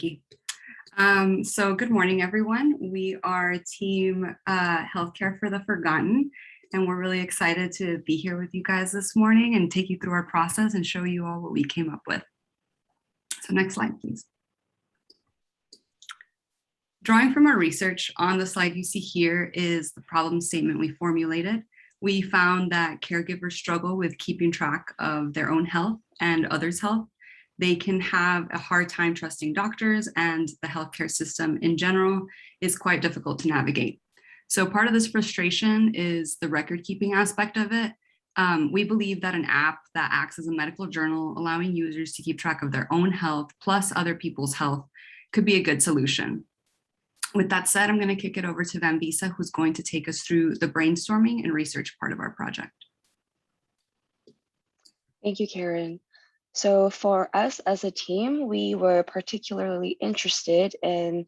Becky. So good morning, everyone. We are Team Healthcare for the Forgotten, and we're really excited to be here with you guys this morning and take you through our process and show you all what we came up with. So next slide, please. Drawing from our research, on the slide you see here is the problem statement we formulated. We found that caregivers struggle with keeping track of their own health and others' health. They can have a hard time trusting doctors, and the healthcare system in general is quite difficult to navigate. So part of this frustration is the record keeping aspect of it. We believe that an app that acts as a medical journal, allowing users to keep track of their own health plus other people's health, could be a good solution. With that said, I'm going to kick it over to Vanvisa, who's going to take us through the brainstorming and research part of our project. Thank you, Karen. So for us as a team, we were particularly interested in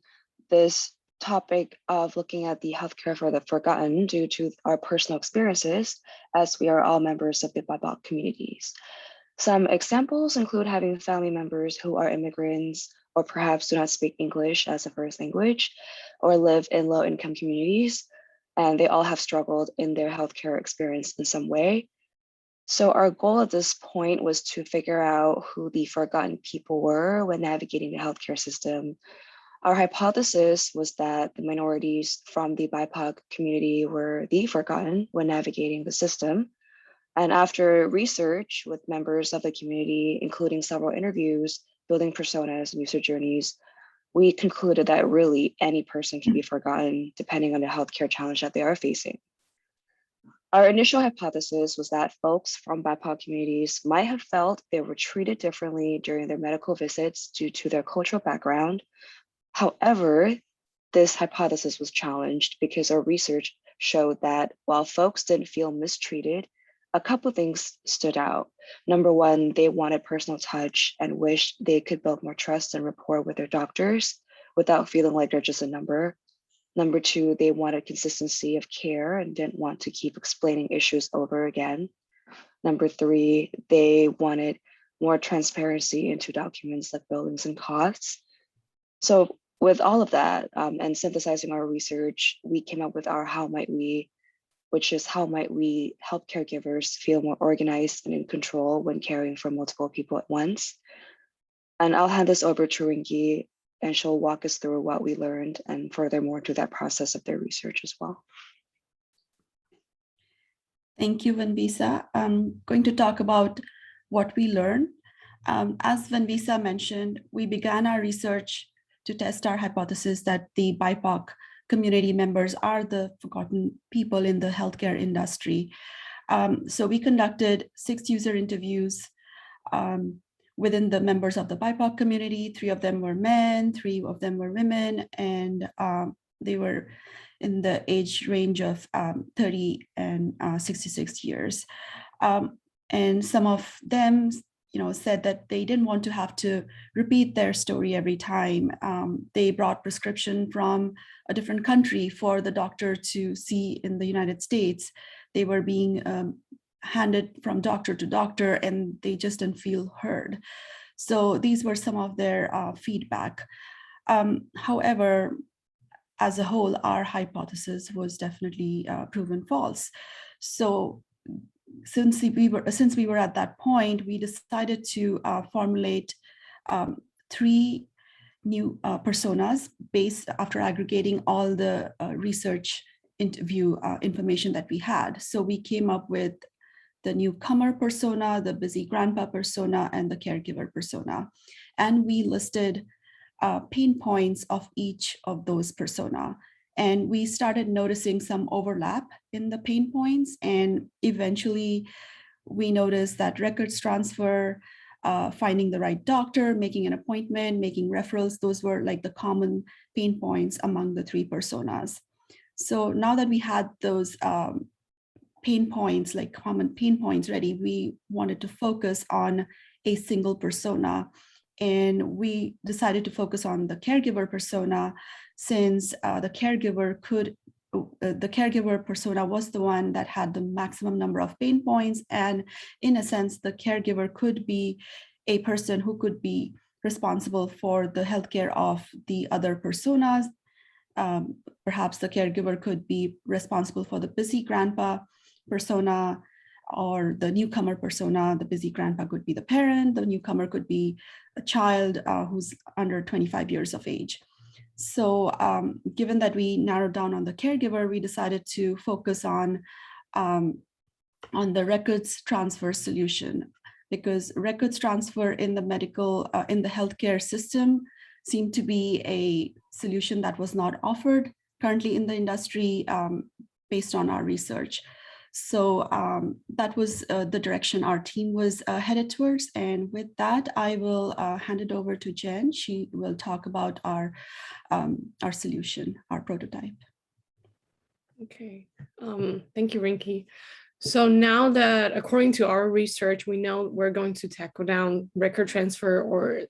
this topic of looking at the healthcare for the forgotten due to our personal experiences, as we are all members of the BIPOC communities. Some examples include having family members who are immigrants or perhaps do not speak English as a first language or live in low-income communities, and they all have struggled in their healthcare experience in some way. So our goal at this point was to figure out who the forgotten people were when navigating the healthcare system. Our hypothesis was that the minorities from the BIPOC community were the forgotten when navigating the system. And after research with members of the community, including several interviews, building personas and user journeys, we concluded that really any person can be forgotten depending on the healthcare challenge that they are facing. Our initial hypothesis was that folks from BIPOC communities might have felt they were treated differently during their medical visits due to their cultural background. However, this hypothesis was challenged because our research showed that while folks didn't feel mistreated, a couple of things stood out. Number one, they wanted personal touch and wished they could build more trust and rapport with their doctors without feeling like they're just a number. Number two, they wanted consistency of care and didn't want to keep explaining issues over again. Number three, they wanted more transparency into documents like billings and costs. So with all of that and synthesizing our research, we came up with our how might we, which is how might we help caregivers feel more organized and in control when caring for multiple people at once. And I'll hand this over to Rinki, and she'll walk us through what we learned and furthermore to that process of their research as well. Thank you, Vanvisa. I'm going to talk about what we learned. As Vanvisa mentioned, we began our research to test our hypothesis that the BIPOC community members are the forgotten people in the healthcare industry. So we conducted 6 user interviews within the members of the BIPOC community. 3 of them were men, 3 of them were women, and they were in the age range of 30 and 66 years. And some of them said that they didn't want to have to repeat their story every time. They brought prescription from a different country for the doctor to see in the United States. They were being handed from doctor to doctor and they just didn't feel heard. So these were some of their feedback. However, as a whole, our hypothesis was definitely proven false. So since we were at that point, we decided to formulate 3 new personas based after aggregating all the research interview information that we had. So we came up with the newcomer persona, the busy grandpa persona, and the caregiver persona. And we listed pain points of each of those persona. And we started noticing some overlap in the pain points. And eventually we noticed that records transfer, finding the right doctor, making an appointment, making referrals, those were like the common pain points among the 3 personas. So now that we had those pain points, like common pain points ready, we wanted to focus on a single persona. And we decided to focus on the caregiver persona since the caregiver persona was the one that had the maximum number of pain points. And in a sense, the caregiver could be a person who could be responsible for the healthcare of the other personas. Perhaps the caregiver could be responsible for the busy grandpa persona or the newcomer persona. The busy grandpa could be the parent, the newcomer could be a child who's under 25 years of age. So given that we narrowed down on the caregiver, we decided to focus on the records transfer solution, because records transfer in the medical, in the healthcare system seemed to be a solution that was not offered currently in the industry based on our research. So that was the direction our team was headed towards. And with that, I will hand it over to Jen. She will talk about our solution, our prototype. Okay, thank you, Rinki. So now that, according to our research, we know we're going to tackle down record transfer or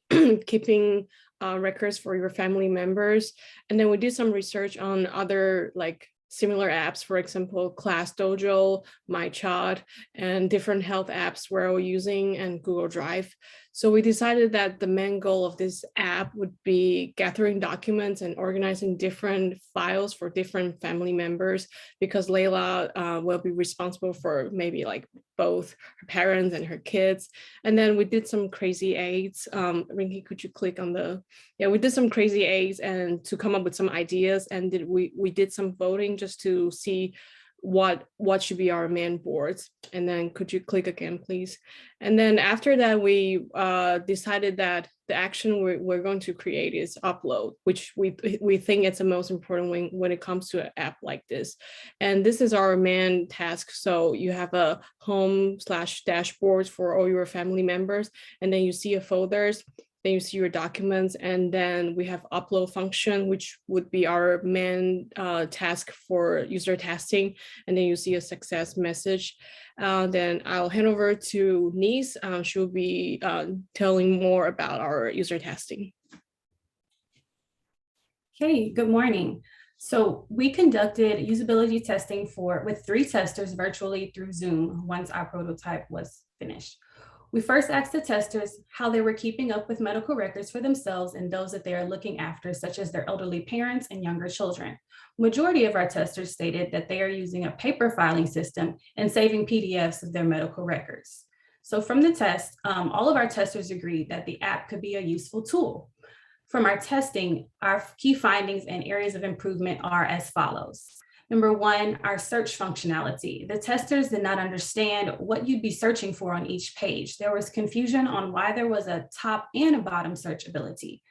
keeping records for your family members. And then we did some research on other like similar apps, for example, Class Dojo, MyChart, and different health apps we're using, and Google Drive. So we decided that the main goal of this app would be gathering documents and organizing different files for different family members, because Layla will be responsible for maybe like both her parents and her kids. And then we did some crazy aids. Rinki, could you click on the, yeah, we did some crazy aids and to come up with some ideas, and we did some voting just to see what should be our main boards. And then could you click again, please? And then after that, we decided that the action we're going to create is upload, which we think it's the most important when it comes to an app like this. And this is our main task. So you have a home/dashboard for all your family members, and then you see a folders. Then you see your documents, and then we have upload function, which would be our main task for user testing. And then you see a success message. Then I'll hand over to Nice. She'll be telling more about our user testing. Hey, good morning. So we conducted usability testing with 3 testers virtually through Zoom once our prototype was finished. We first asked the testers how they were keeping up with medical records for themselves and those that they are looking after, such as their elderly parents and younger children. Majority of our testers stated that they are using a paper filing system and saving PDFs of their medical records. So from the test, all of our testers agreed that the app could be a useful tool. From our testing, our key findings and areas of improvement are as follows. Number 1, our search functionality. The testers did not understand what you'd be searching for on each page. There was confusion on why there was a top and a bottom search ability.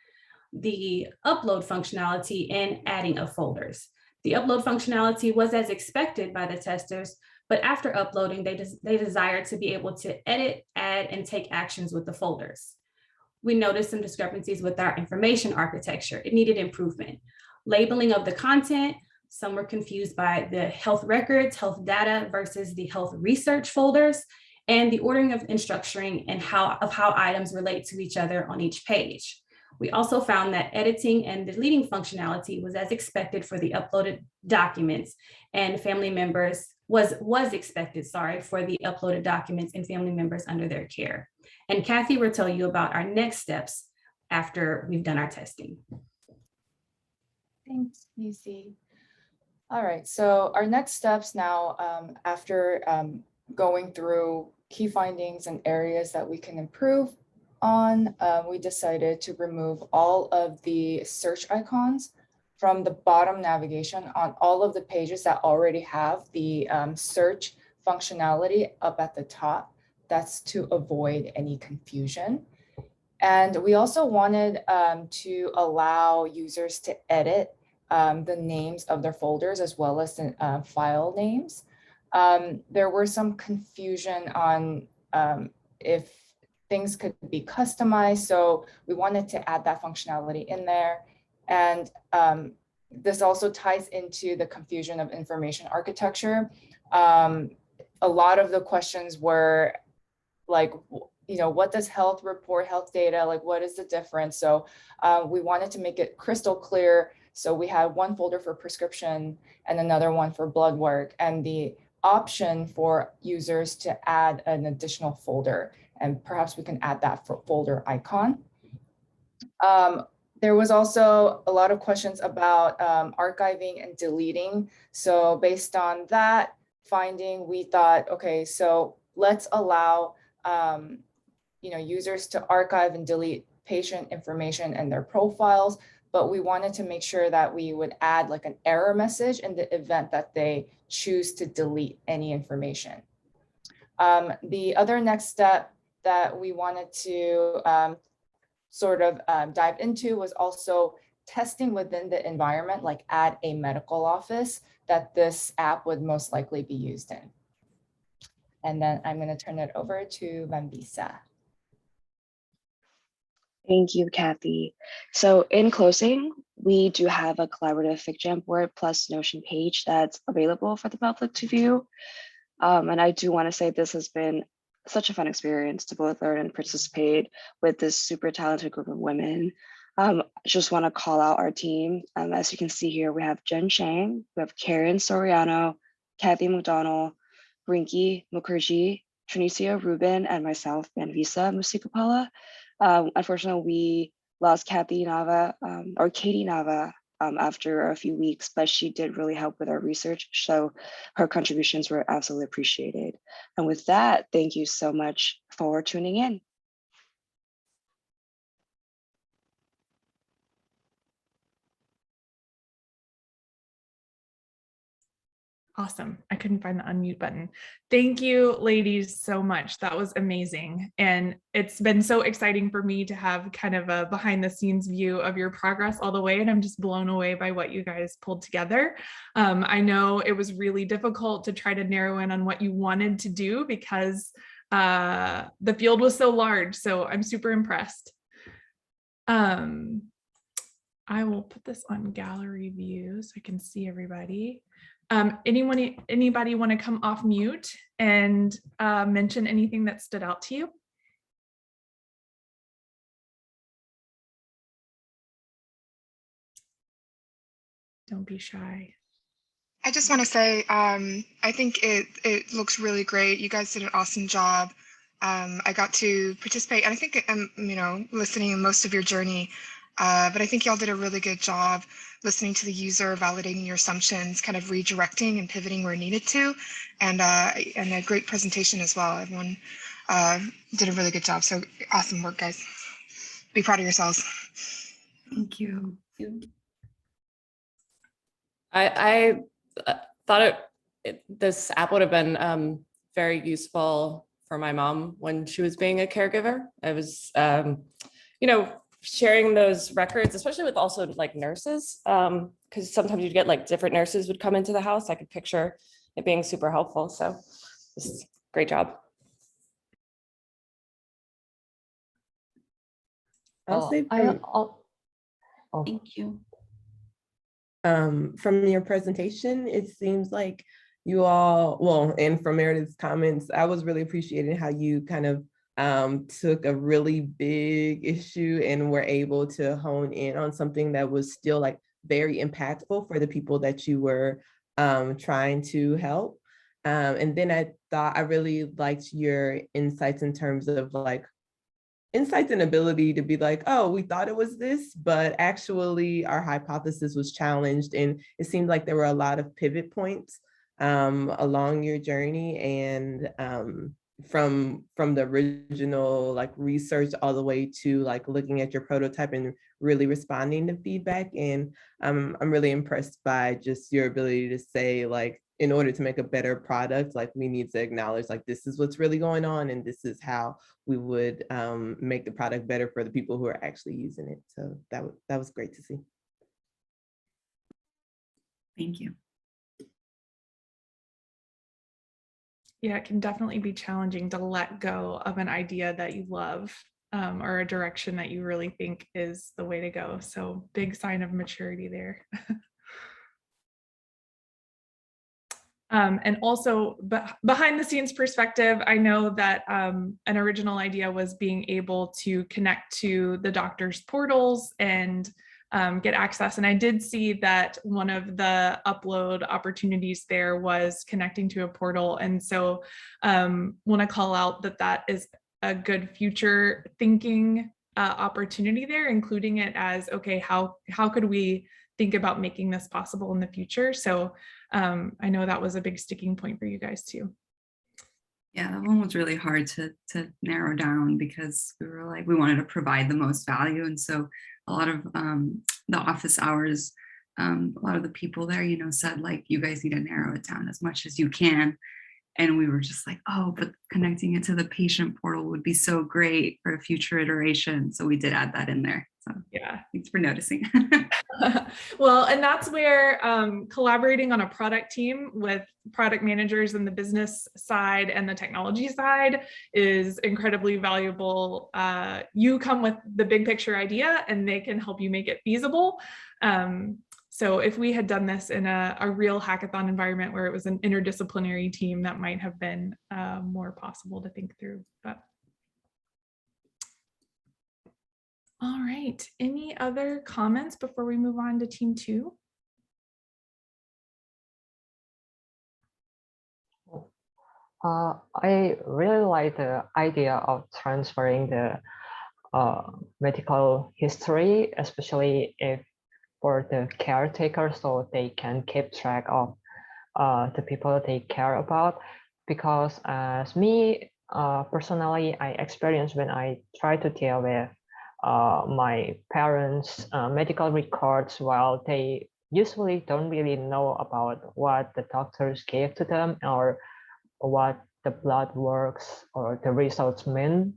The upload functionality and adding of folders. The upload functionality was as expected by the testers, but after uploading, they desired to be able to edit, add, and take actions with the folders. We noticed some discrepancies with our information architecture. It needed improvement. Labeling of the content. Some were confused by the health records, health data versus the health research folders, and the ordering and structuring and how items relate to each other on each page. We also found that editing and deleting functionality was as expected for the uploaded documents, and family members was expected, for the uploaded documents and family members under their care. And Kathy will tell you about our next steps after we've done our testing. Thanks, Lucy. All right, so our next steps now, after going through key findings and areas that we can improve on, we decided to remove all of the search icons from the bottom navigation on all of the pages that already have the search functionality up at the top. That's to avoid any confusion. And we also wanted to allow users to edit the names of their folders as well as the file names. There were some confusion on if things could be customized, so we wanted to add that functionality in there. And this also ties into the confusion of information architecture. A lot of the questions were like, what does health report, health data, like what is the difference? So we wanted to make it crystal clear. So we had one folder for prescription and another one for blood work, and the option for users to add an additional folder. And perhaps we can add that for folder icon. There was also a lot of questions about archiving and deleting. So based on that finding, we thought, okay, so let's allow users to archive and delete patient information and their profiles, but we wanted to make sure that we would add like an error message in the event that they choose to delete any information. The other next step that we wanted to dive into was also testing within the environment, like at a medical office that this app would most likely be used in. And then I'm going to turn it over to Vanvisa. Thank you, Kathy. So in closing, we do have a collaborative FigJam board plus Notion page that's available for the public to view. And I do want to say this has been such a fun experience to both learn and participate with this super talented group of women. Just want to call out our team. As you can see here, we have Jen Shang, we have Karen Soriano, Kathy McDonald, Rinki Mukherjee, Trinicia Rubin, and myself, Vanvisa Musikapala. Unfortunately, we lost Katie Nava after a few weeks, but she did really help with our research. So her contributions were absolutely appreciated. And with that, thank you so much for tuning in. Awesome. I couldn't find the unmute button. Thank you, ladies, so much. That was amazing. And it's been so exciting for me to have kind of a behind the scenes view of your progress all the way. And I'm just blown away by what you guys pulled together. I know it was really difficult to try to narrow in on what you wanted to do because the field was so large. So I'm super impressed. I will put this on gallery view so I can see everybody. Anybody want to come off mute and mention anything that stood out to you? Don't be shy. I just want to say, I think it looks really great. You guys did an awesome job. I got to participate, and I think I'm, listening in most of your journey, but I think y'all did a really good job listening to the user, validating your assumptions, kind of redirecting and pivoting where needed to, and a great presentation as well. Everyone did a really good job. So awesome work, guys. Be proud of yourselves. Thank you. I thought this app would have been very useful for my mom when she was being a caregiver. I was, sharing those records, especially with also like nurses, because sometimes you'd get like different nurses would come into the house. I could picture it being super helpful. So this is great job. Thank you. From your presentation, it seems like you all, and from Meredith's comments, I was really appreciating how you kind of took a really big issue and were able to hone in on something that was still like very impactful for the people that you were trying to help. And then I thought I really liked your insights in terms of like insights and ability to be like, oh, we thought it was this, but actually our hypothesis was challenged. And it seemed like there were a lot of pivot points along your journey, and from the original like research all the way to like looking at your prototype and really responding to feedback. And I'm really impressed by just your ability to say, like, in order to make a better product, like we need to acknowledge like this is what's really going on and this is how we would make the product better for the people who are actually using it. So that was great to see. Thank you. Yeah, it can definitely be challenging to let go of an idea that you love or a direction that you really think is the way to go. So big sign of maturity there. And also behind the scenes perspective, I know that an original idea was being able to connect to the doctor's portals and get access. And I did see that one of the upload opportunities there was connecting to a portal. And so want to call out that that is a good future thinking opportunity there, including it as, okay, how could we think about making this possible in the future? So I know that was a big sticking point for you guys too. Yeah, that one was really hard to narrow down because we were like, we wanted to provide the most value. And so a lot of the office hours, a lot of the people there, you know, said like, you guys need to narrow it down as much as you can. And we were just like, oh, but connecting it to the patient portal would be so great for a future iteration. So we did add that in there. So yeah, thanks for noticing. Well, and that's where collaborating on a product team with product managers in the business side and the technology side is incredibly valuable. You come with the big picture idea and they can help you make it feasible. So if we had done this in a real hackathon environment where it was an interdisciplinary team, that might have been more possible to think through. But all right, any other comments before we move on to team 2? I really like the idea of transferring the medical history, especially if for the caretaker, so they can keep track of the people they care about. Because as me, personally, I experienced when I try to deal with my parents' medical records, while they usually don't really know about what the doctors gave to them or what the blood works or the results mean.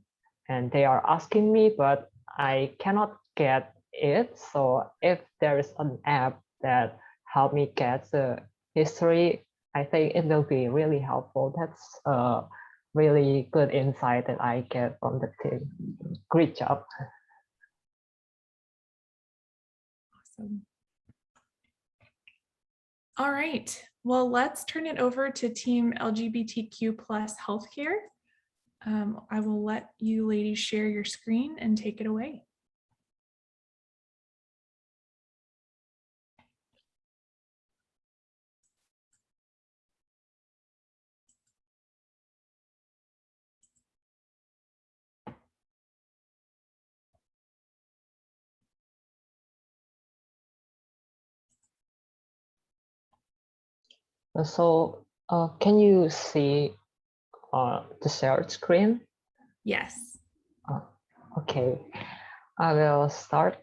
And they are asking me, but I cannot get it. So if there is an app that help me get the history, I think it will be really helpful. That's a really good insight that I get from the team. Great job. Awesome. All right, well, let's turn it over to team LGBTQ plus healthcare. I will let you ladies share your screen and take it away. So can you see the shared screen? Yes. Okay, I will start.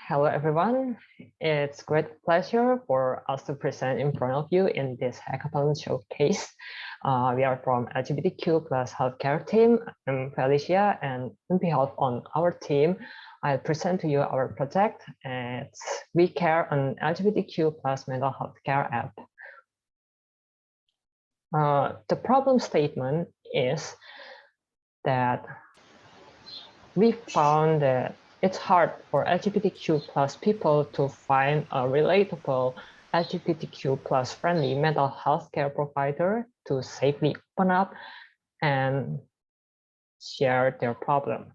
Hello, everyone. It's great pleasure for us to present in front of you in this hackathon showcase. We are from LGBTQ plus healthcare team. I'm Felicia, and on behalf on our team, I'll present to you our project. It's We Care, an LGBTQ plus mental health care app. The problem statement is that we found that it's hard for LGBTQ plus people to find a relatable LGBTQ plus friendly mental health care provider to safely open up and share their problem.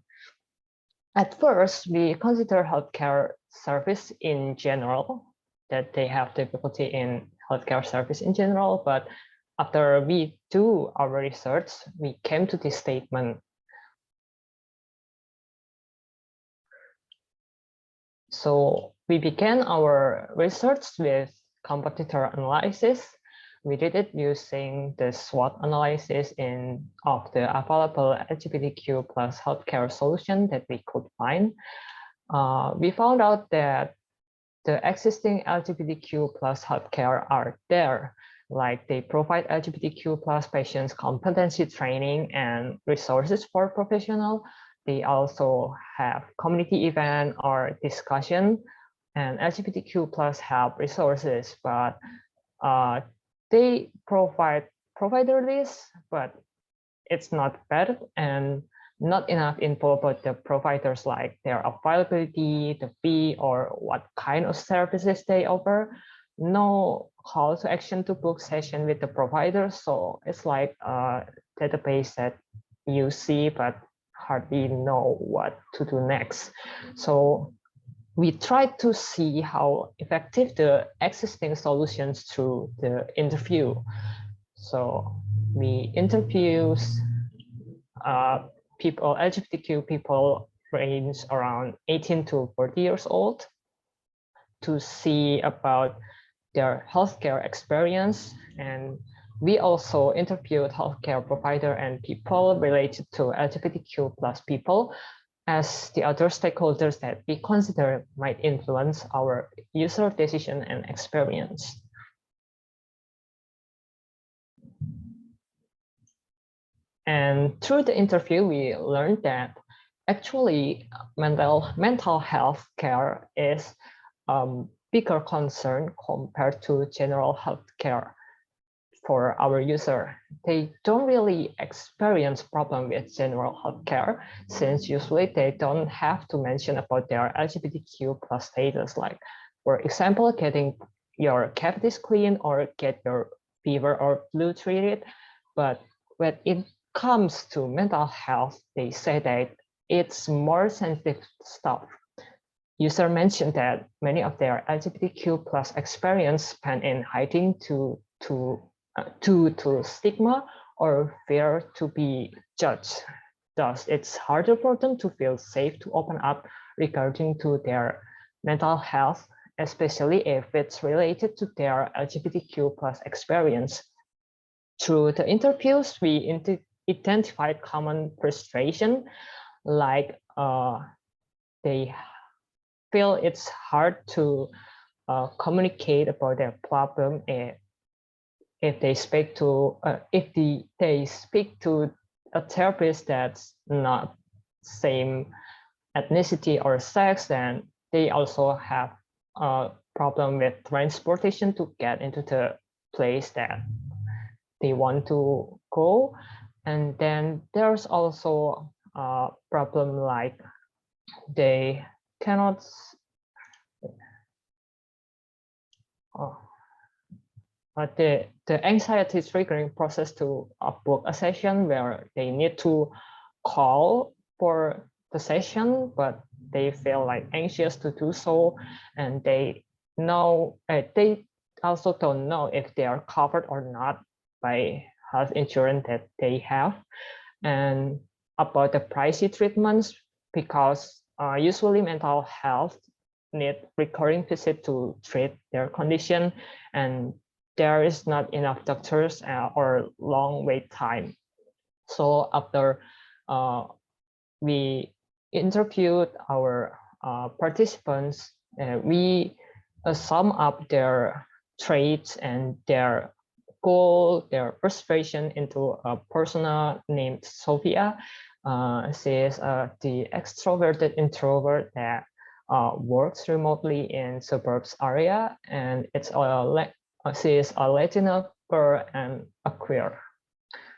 At first, we consider healthcare service in general, that they have difficulty in healthcare service in general, but after we do our research, we came to this statement. So we began our research with competitor analysis. We did it using the SWOT analysis of the available LGBTQ plus healthcare solution that we could find. We found out that the existing LGBTQ plus healthcare are there. Like they provide LGBTQ plus patients competency training and resources for professionals. They also have community event or discussion and LGBTQ plus help resources, but they provide provider list, but it's not bad and not enough info about the providers, like their availability, the fee, or what kind of services they offer. No call to action to book session with the provider. So it's like a database that you see, but hardly know what to do next. So we tried to see how effective the existing solutions through the interview. So we interviewed people, LGBTQ people range around 18 to 40 years old to see about their healthcare experience. And we also interviewed healthcare provider and people related to LGBTQ plus people as the other stakeholders that we consider might influence our user decision and experience. And through the interview, we learned that actually mental health care is bigger concern compared to general health care for our user. They don't really experience problem with general health care, since usually they don't have to mention about their LGBTQ plus status, like, for example, getting your cavities cleaned or get your fever or flu treated. But when it comes to mental health, they say that it's more sensitive stuff. User mentioned that many of their LGBTQ plus experience spent in hiding due to stigma or fear to be judged. Thus, it's harder for them to feel safe to open up regarding to their mental health, especially if it's related to their LGBTQ plus experience. Through the interviews, we identified common frustration, like they feel it's hard to communicate about their problem if they speak to they speak to a therapist that's not same ethnicity or sex. Then they also have a problem with transportation to get into the place that they want to go. And then there's also a problem like they cannot the anxiety triggering process to book a session where they need to call for the session, but they feel like anxious to do so, and they also don't know if they are covered or not by health insurance that they have. And about the pricey treatments, because usually mental health need recurring visit to treat their condition, and there is not enough doctors or long wait time. So after we interviewed our participants, we sum up their traits and their goal, their frustration into a persona named Sophia. She is the extroverted introvert that works remotely in suburbs area, and she is a Latino girl and a queer.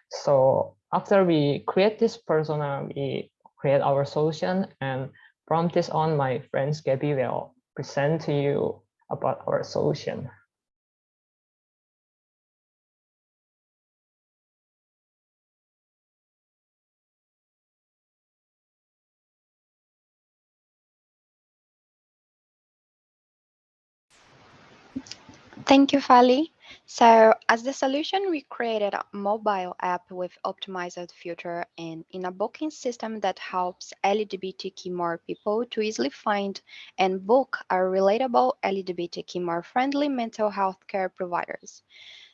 So after we create this persona, we create our solution, and from this on, my friends Gabby will present to you about our solution. Thank you, Fali. So as the solution, we created a mobile app with optimized filter and in a booking system that helps LGBTQ more people to easily find and book a relatable LGBTQ more friendly mental health care providers.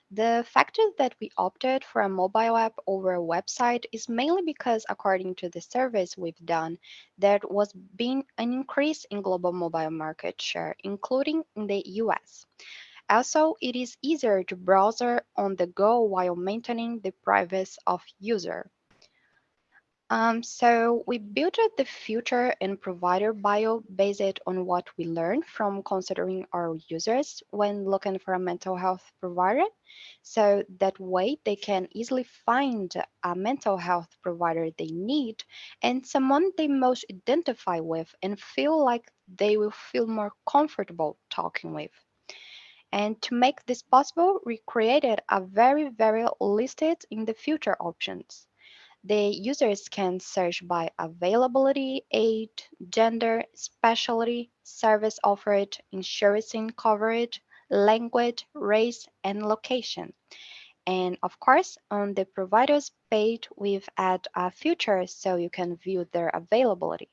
The factor that we opted for a mobile app over a website is mainly because, according to the surveys we've done, there was been an increase in global mobile market share, including in the US. Also, it is easier to browse on the go while maintaining the privacy of user. So we built the future and provider bio based on what we learned from considering our users when looking for a mental health provider. So that way they can easily find a mental health provider they need and someone they most identify with and feel like they will feel more comfortable talking with. And to make this possible, we created a very listed in the future options. The users can search by availability, age, gender, specialty, service offered, insurance coverage, language, race, and location. And of course, on the provider's page, we've added a feature so you can view their availability.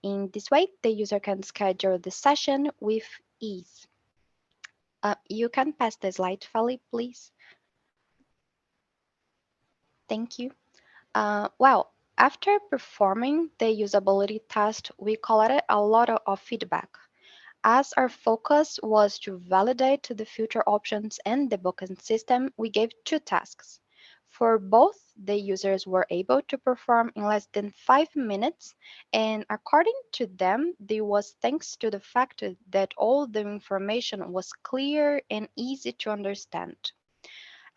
In this way, the user can schedule the session with ease. You can pass the slide, Feli, please. Thank you. Well, after performing the usability test, we collected a lot of feedback. As our focus was to validate the future options and the booking system, we gave 2 tasks. For both, the users were able to perform in less than 5 minutes, and according to them, this was thanks to the fact that all the information was clear and easy to understand.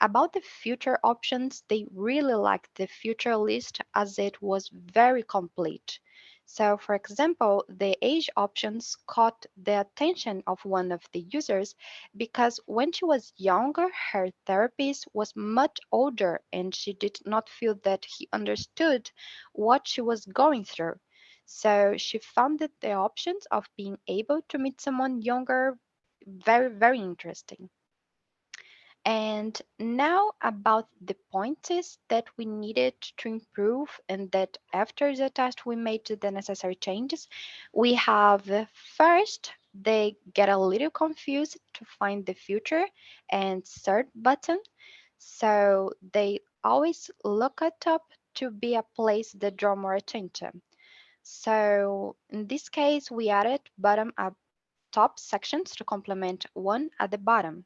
About the future options, they really liked the future list as it was very complete. So, for example, the age options caught the attention of one of the users because when she was younger, her therapist was much older and she did not feel that he understood what she was going through. So, she found that the options of being able to meet someone younger very, very interesting. And now about the points that we needed to improve and that after the test we made the necessary changes. We have first, they get a little confused to find the future and start button. So they always look at top to be a place that draw more attention. So in this case, we added bottom up top sections to complement one at the bottom.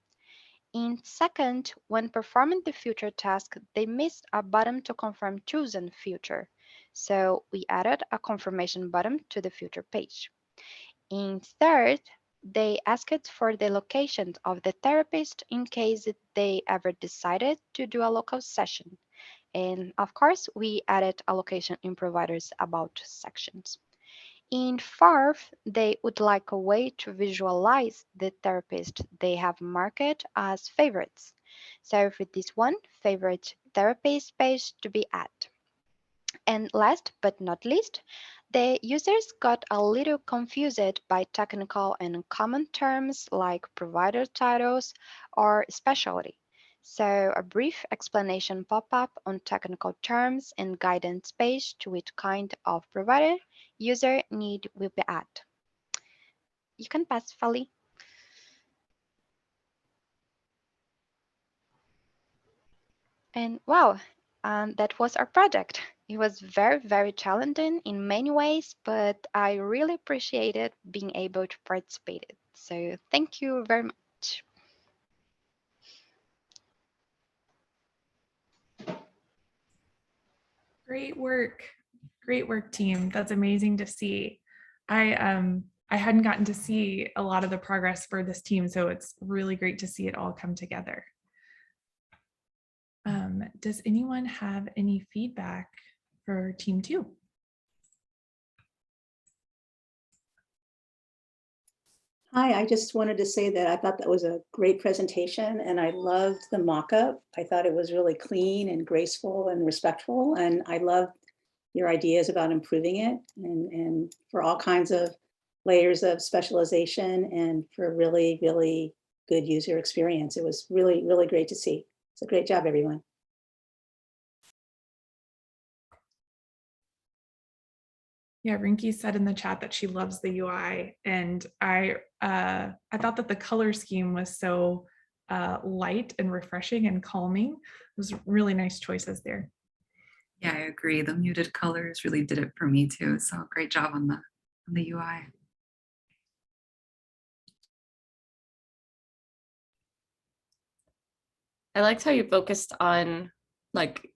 In second, when performing the future task, they missed a button to confirm chosen future. So we added a confirmation button to the future page. In third, they asked for the location of the therapist in case they ever decided to do a local session. And of course, we added a location in providers about sections. In fourth, they would like a way to visualize the therapist they have marked as favorites. So for this one, favorite therapist page to be added. And last but not least, the users got a little confused by technical and common terms like provider titles or specialty. So a brief explanation pop-up on technical terms and guidance page to which kind of provider user need will be added. You can pass, Fali. And wow, that was our project. It was very, very challenging in many ways, but I really appreciated being able to participate. So thank you very much. Great work, team. That's amazing to see. I hadn't gotten to see a lot of the progress for this team, so it's really great to see it all come together. Does anyone have any feedback for team 2? Hi, I just wanted to say that I thought that was a great presentation and I loved the mock-up. I thought it was really clean and graceful and respectful, and I loved your ideas about improving it and for all kinds of layers of specialization and for really, really good user experience. It was really, really great to see. So great job, everyone. Yeah, Rinky said in the chat that she loves the UI, and I thought that the color scheme was so light and refreshing and calming. It was really nice choices there. Yeah, I agree. The muted colors really did it for me too. So great job on the UI. I liked how you focused on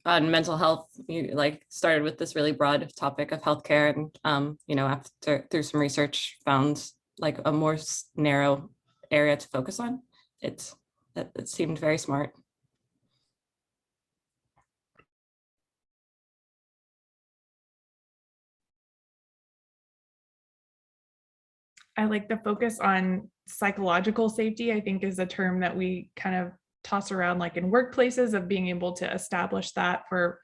mental health. You started with this really broad topic of healthcare, and after through some research found a more narrow area to focus on. It seemed very smart. I like the focus on psychological safety, I think is a term that we kind of toss around in workplaces, of being able to establish that for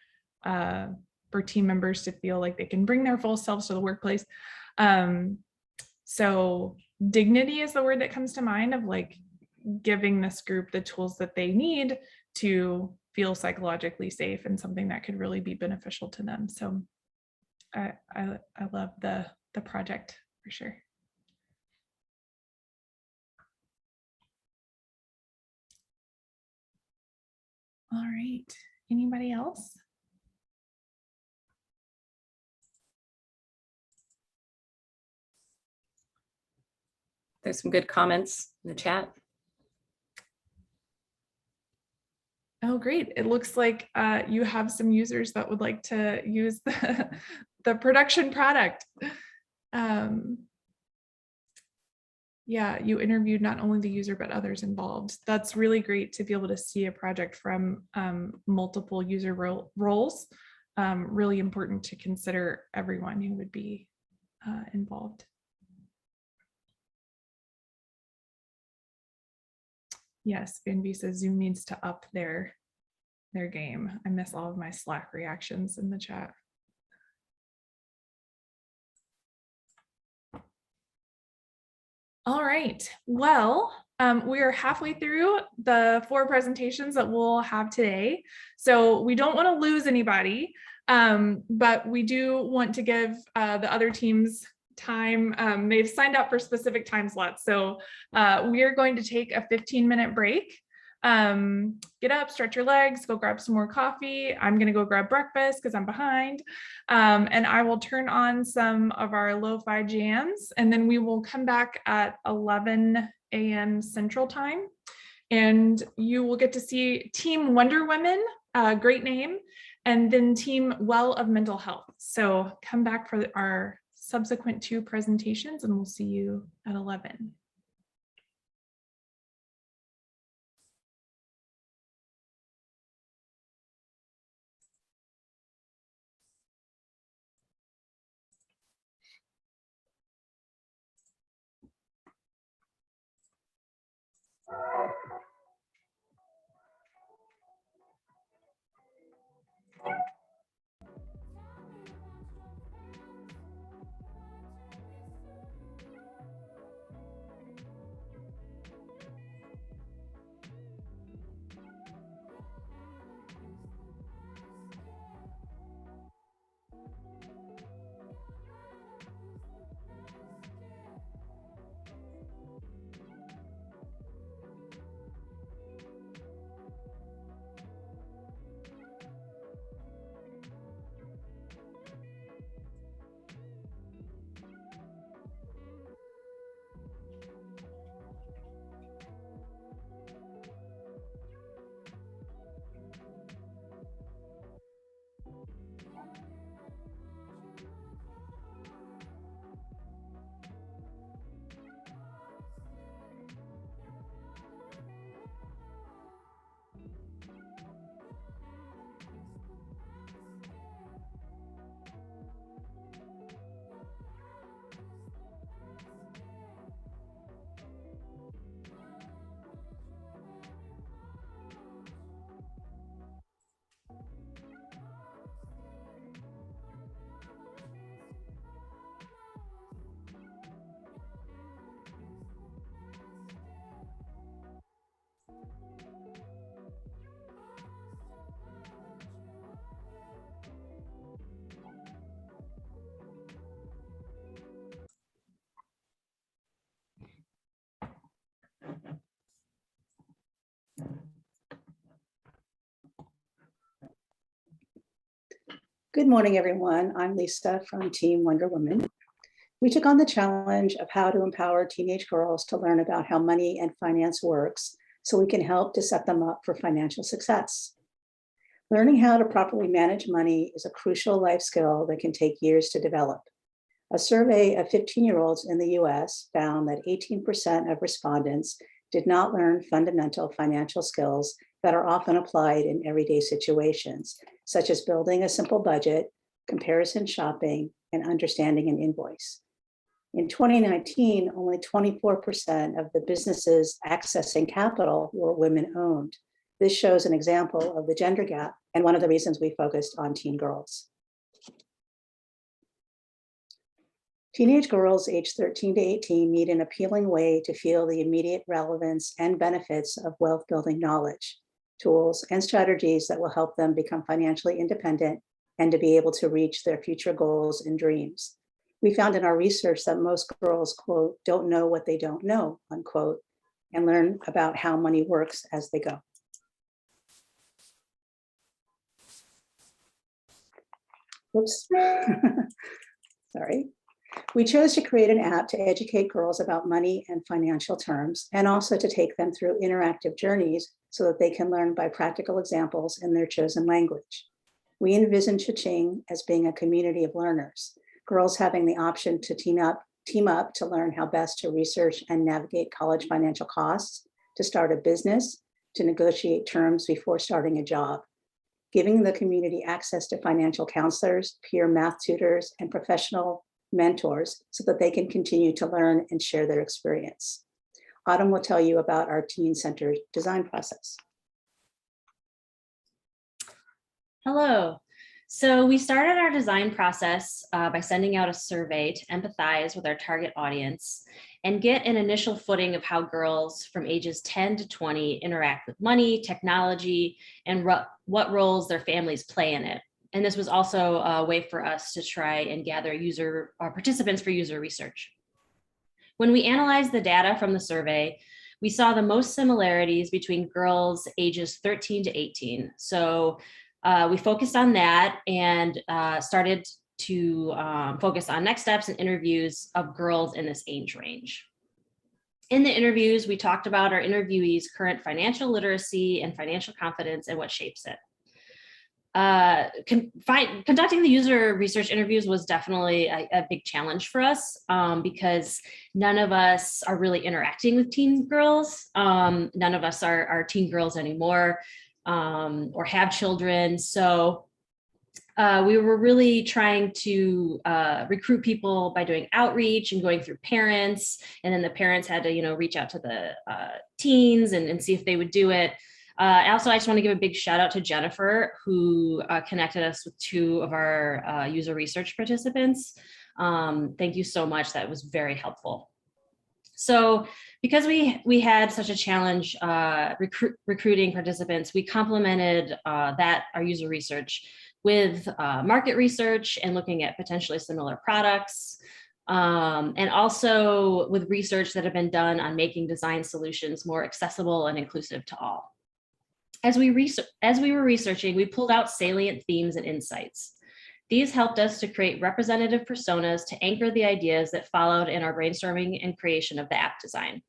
team members to feel like they can bring their full selves to the workplace. So dignity is the word that comes to mind, of giving this group the tools that they need to feel psychologically safe and something that could really be beneficial to them. So I love the the project for sure. All right, anybody else? There's some good comments in the chat. Oh, great. It looks like you have some users that would like to use the production product. Yeah, you interviewed not only the user, but others involved. That's really great to be able to see a project from multiple user roles. Really important to consider everyone who would be involved. Yes, Banby says Zoom needs to up their game. I miss all of my Slack reactions in the chat. All right, well, we are halfway through the 4 presentations that we'll have today. So we don't want to lose anybody, but we do want to give the other teams time. They've signed up for specific time slots. So we are going to take a 15-minute break. Get up, stretch your legs, go grab some more coffee. I'm going to go grab breakfast because I'm behind. And I will turn on some of our lo-fi jams, and then we will come back at 11 a.m. Central Time. And you will get to see Team Wonder Women, great name, and then Team Well of Mental Health. So come back for our subsequent 2 presentations, and we'll see you at 11. Good morning, everyone. I'm Lisa from Team Wonder Woman. We took on the challenge of how to empower teenage girls to learn about how money and finance works so we can help to set them up for financial success. Learning how to properly manage money is a crucial life skill that can take years to develop. A survey of 15-year-olds in the US found that 18% of respondents did not learn fundamental financial skills that are often applied in everyday situations, such as building a simple budget, comparison shopping, and understanding an invoice. In 2019, only 24% of the businesses accessing capital were women-owned. This shows an example of the gender gap and one of the reasons we focused on teen girls. Teenage girls aged 13 to 18 need an appealing way to feel the immediate relevance and benefits of wealth-building knowledge, tools, and strategies that will help them become financially independent and to be able to reach their future goals and dreams. We found in our research that most girls, quote, don't know what they don't know, unquote, and learn about how money works as they go. Whoops. Sorry. We chose to create an app to educate girls about money and financial terms, and also to take them through interactive journeys so that they can learn by practical examples in their chosen language. We envision Cha-Ching as being a community of learners, girls having the option to team up to learn how best to research and navigate college financial costs, to start a business, to negotiate terms before starting a job, giving the community access to financial counselors, peer math tutors, and professional mentors so that they can continue to learn and share their experience. Autumn will tell you about our teen-centered design process. Hello. So we started our design process by sending out a survey to empathize with our target audience and get an initial footing of how girls from ages 10 to 20 interact with money, technology, and what roles their families play in it. And this was also a way for us to try and gather participants for user research. When we analyzed the data from the survey, we saw the most similarities between girls ages 13 to 18. So we focused on that and started to focus on next steps and interviews of girls in this age range. In the interviews, we talked about our interviewees' current financial literacy and financial confidence and what shapes it. Conducting the user research interviews was definitely a big challenge for us because none of us are really interacting with teen girls. None of us are teen girls anymore or have children. So we were really trying to recruit people by doing outreach and going through parents, and then the parents had to, reach out to the teens and see if they would do it. Also, I just want to give a big shout out to Jennifer, who connected us with two of our user research participants. Thank you so much. That was very helpful. So because we had such a challenge recruiting participants, we complemented our user research with market research and looking at potentially similar products, and also with research that have been done on making design solutions more accessible and inclusive to all. As we were researching, we pulled out salient themes and insights. These helped us to create representative personas to anchor the ideas that followed in our brainstorming and creation of the app design.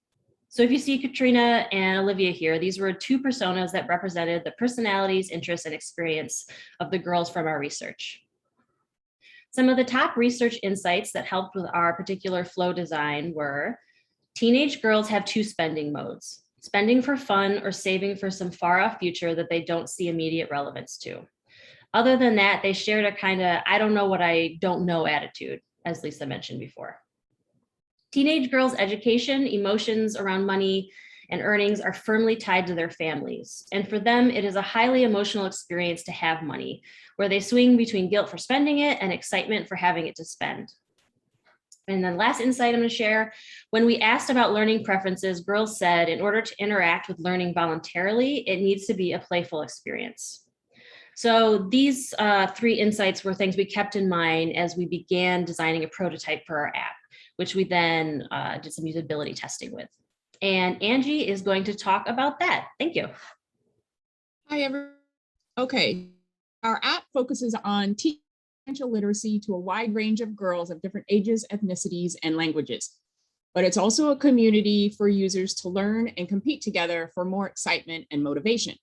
So if you see Katrina and Olivia here, these were two personas that represented the personalities, interests, and experience of the girls from our research. Some of the top research insights that helped with our particular flow design were: teenage girls have two spending modes: spending for fun or saving for some far off future that they don't see immediate relevance to. Other than that, they shared a kind of I don't know what I don't know attitude, as Lisa mentioned before. Teenage girls' education, emotions around money and earnings are firmly tied to their families. And for them, it is a highly emotional experience to have money, where they swing between guilt for spending it and excitement for having it to spend. And then last insight I'm going to share: when we asked about learning preferences, girls said in order to interact with learning voluntarily, it needs to be a playful experience. So these three insights were things we kept in mind as we began designing a prototype for our app, which we then did some usability testing with. And Angie is going to talk about that. Thank you. Hi, everyone. Okay, our app focuses on teaching financial literacy to a wide range of girls of different ages, ethnicities, and languages. But it's also a community for users to learn and compete together for more excitement and motivation.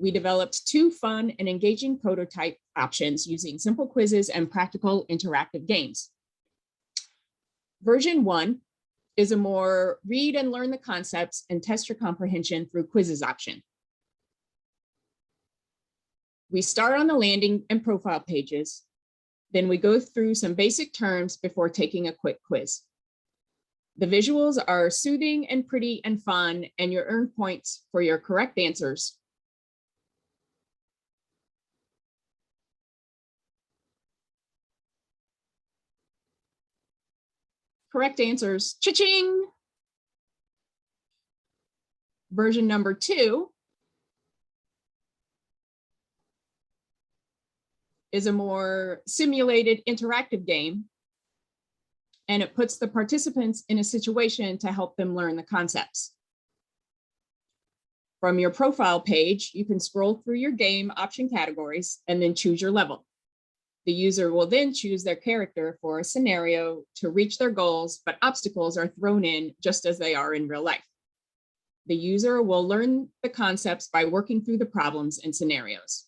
We developed two fun and engaging prototype options using simple quizzes and practical interactive games. Version 1 is a more read and learn the concepts and test your comprehension through quizzes option. We start on the landing and profile pages. Then we go through some basic terms before taking a quick quiz. The visuals are soothing and pretty and fun, and you earn points for your correct answers. Correct answers, cha-ching! Version number 2 is a more simulated interactive game and it puts the participants in a situation to help them learn the concepts. From your profile page, you can scroll through your game option categories and then choose your level. The user will then choose their character for a scenario to reach their goals, but obstacles are thrown in just as they are in real life. The user will learn the concepts by working through the problems and scenarios.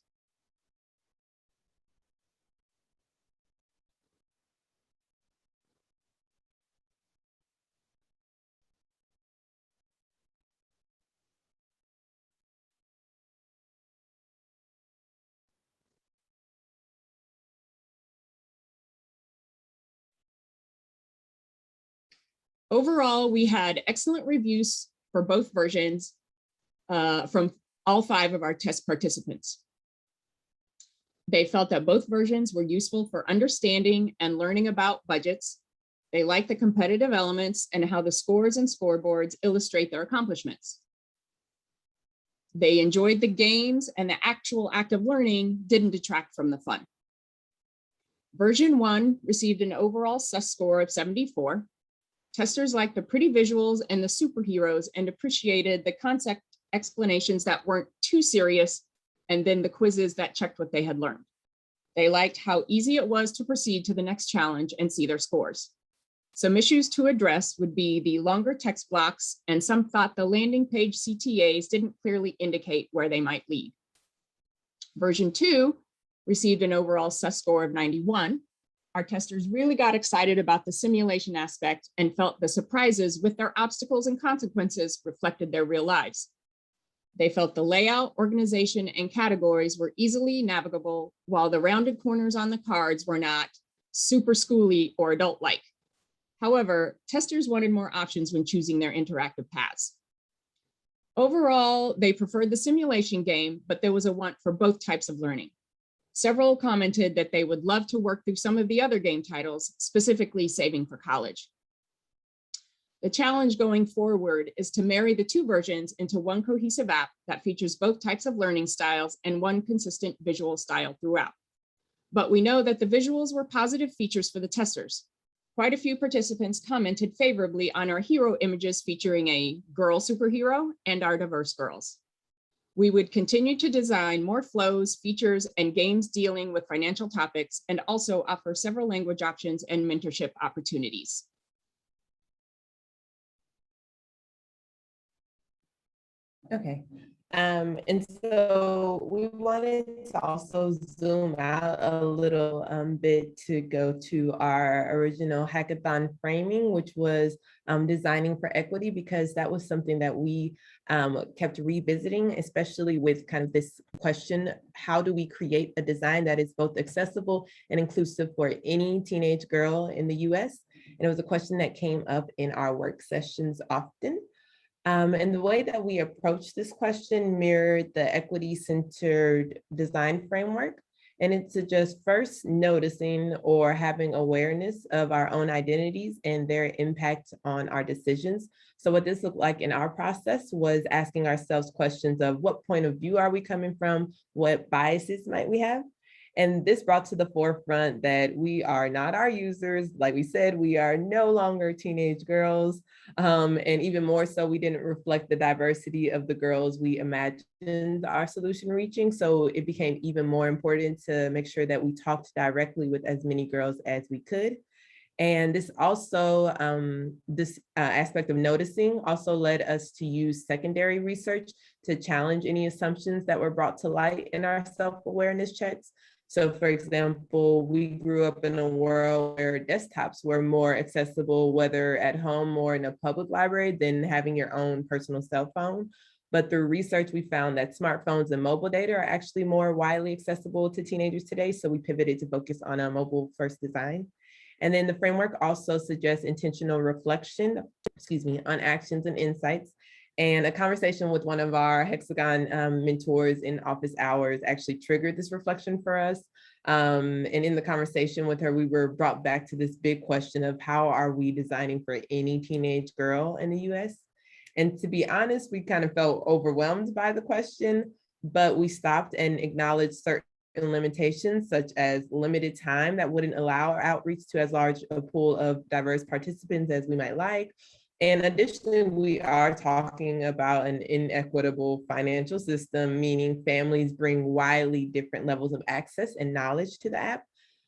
Overall, we had excellent reviews for both versions from all 5 of our test participants. They felt that both versions were useful for understanding and learning about budgets. They liked the competitive elements and how the scores and scoreboards illustrate their accomplishments. They enjoyed the games, and the actual act of learning didn't detract from the fun. Version 1 received an overall SUS score of 74. Testers liked the pretty visuals and the superheroes and appreciated the concept explanations that weren't too serious, and then the quizzes that checked what they had learned. They liked how easy it was to proceed to the next challenge and see their scores. Some issues to address would be the longer text blocks, and some thought the landing page CTAs didn't clearly indicate where they might lead. Version 2 received an overall SUS score of 91. Our testers really got excited about the simulation aspect and felt the surprises with their obstacles and consequences reflected their real lives. They felt the layout, organization, and categories were easily navigable, while the rounded corners on the cards were not super schooly or adult-like. However, testers wanted more options when choosing their interactive paths. Overall, they preferred the simulation game, but there was a want for both types of learning. Several commented that they would love to work through some of the other game titles, specifically saving for college. The challenge going forward is to marry the 2 versions into one cohesive app that features both types of learning styles and one consistent visual style throughout. But we know that the visuals were positive features for the testers. Quite a few participants commented favorably on our hero images featuring a girl superhero and our diverse girls. We would continue to design more flows, features, and games dealing with financial topics, and also offer several language options and mentorship opportunities. Okay. And so we wanted to also zoom out a little bit to go to our original hackathon framing, which was designing for equity, because that was something that we kept revisiting, especially with kind of this question: how do we create a design that is both accessible and inclusive for any teenage girl in the US? And it was a question that came up in our work sessions often. And the way that we approached this question mirrored the equity-centered design framework. And it's just first noticing or having awareness of our own identities and their impact on our decisions. So what this looked like in our process was asking ourselves questions of what point of view are we coming from? What biases might we have? And this brought to the forefront that we are not our users. Like we said, we are no longer teenage girls. And even more so, we didn't reflect the diversity of the girls we imagined our solution reaching. So it became even more important to make sure that we talked directly with as many girls as we could. And this also, this aspect of noticing also led us to use secondary research to challenge any assumptions that were brought to light in our self-awareness checks. So for example, we grew up in a world where desktops were more accessible, whether at home or in a public library, than having your own personal cell phone. But through research, we found that smartphones and mobile data are actually more widely accessible to teenagers today. So we pivoted to focus on a mobile first design. And then the framework also suggests intentional reflection, on actions and insights. And a conversation with one of our Hexagon mentors in office hours actually triggered this reflection for us. And in the conversation with her, we were brought back to this big question of how are we designing for any teenage girl in the US? And to be honest, we kind of felt overwhelmed by the question, but we stopped and acknowledged certain certain limitations, such as limited time that wouldn't allow our outreach to as large a pool of diverse participants as we might like. And additionally, we are talking about an inequitable financial system, meaning families bring widely different levels of access and knowledge to the app.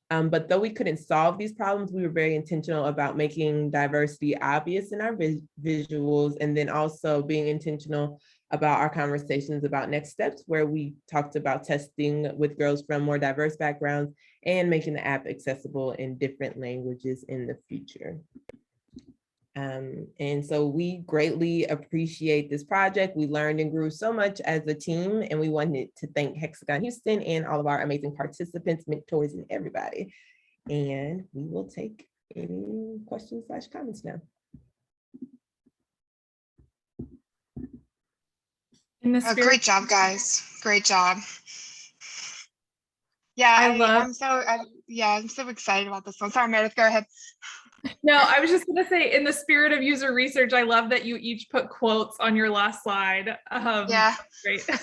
But though we couldn't solve these problems, we were very intentional about making diversity obvious in our visuals, and then also being intentional about our conversations about next steps, where we talked about testing with girls from more diverse backgrounds and making the app accessible in different languages in the future. And so we greatly appreciate this project. We learned and grew so much as a team, and we wanted to thank Hexagon Houston and all of our amazing participants, mentors, and everybody. And we will take any questions/comments now. Great job, guys. Great job. Yeah, I'm so excited about this one. Sorry, Meredith, go ahead. No, I was just going to say, in the spirit of user research, I love that you each put quotes on your last slide. Yeah. Great. No,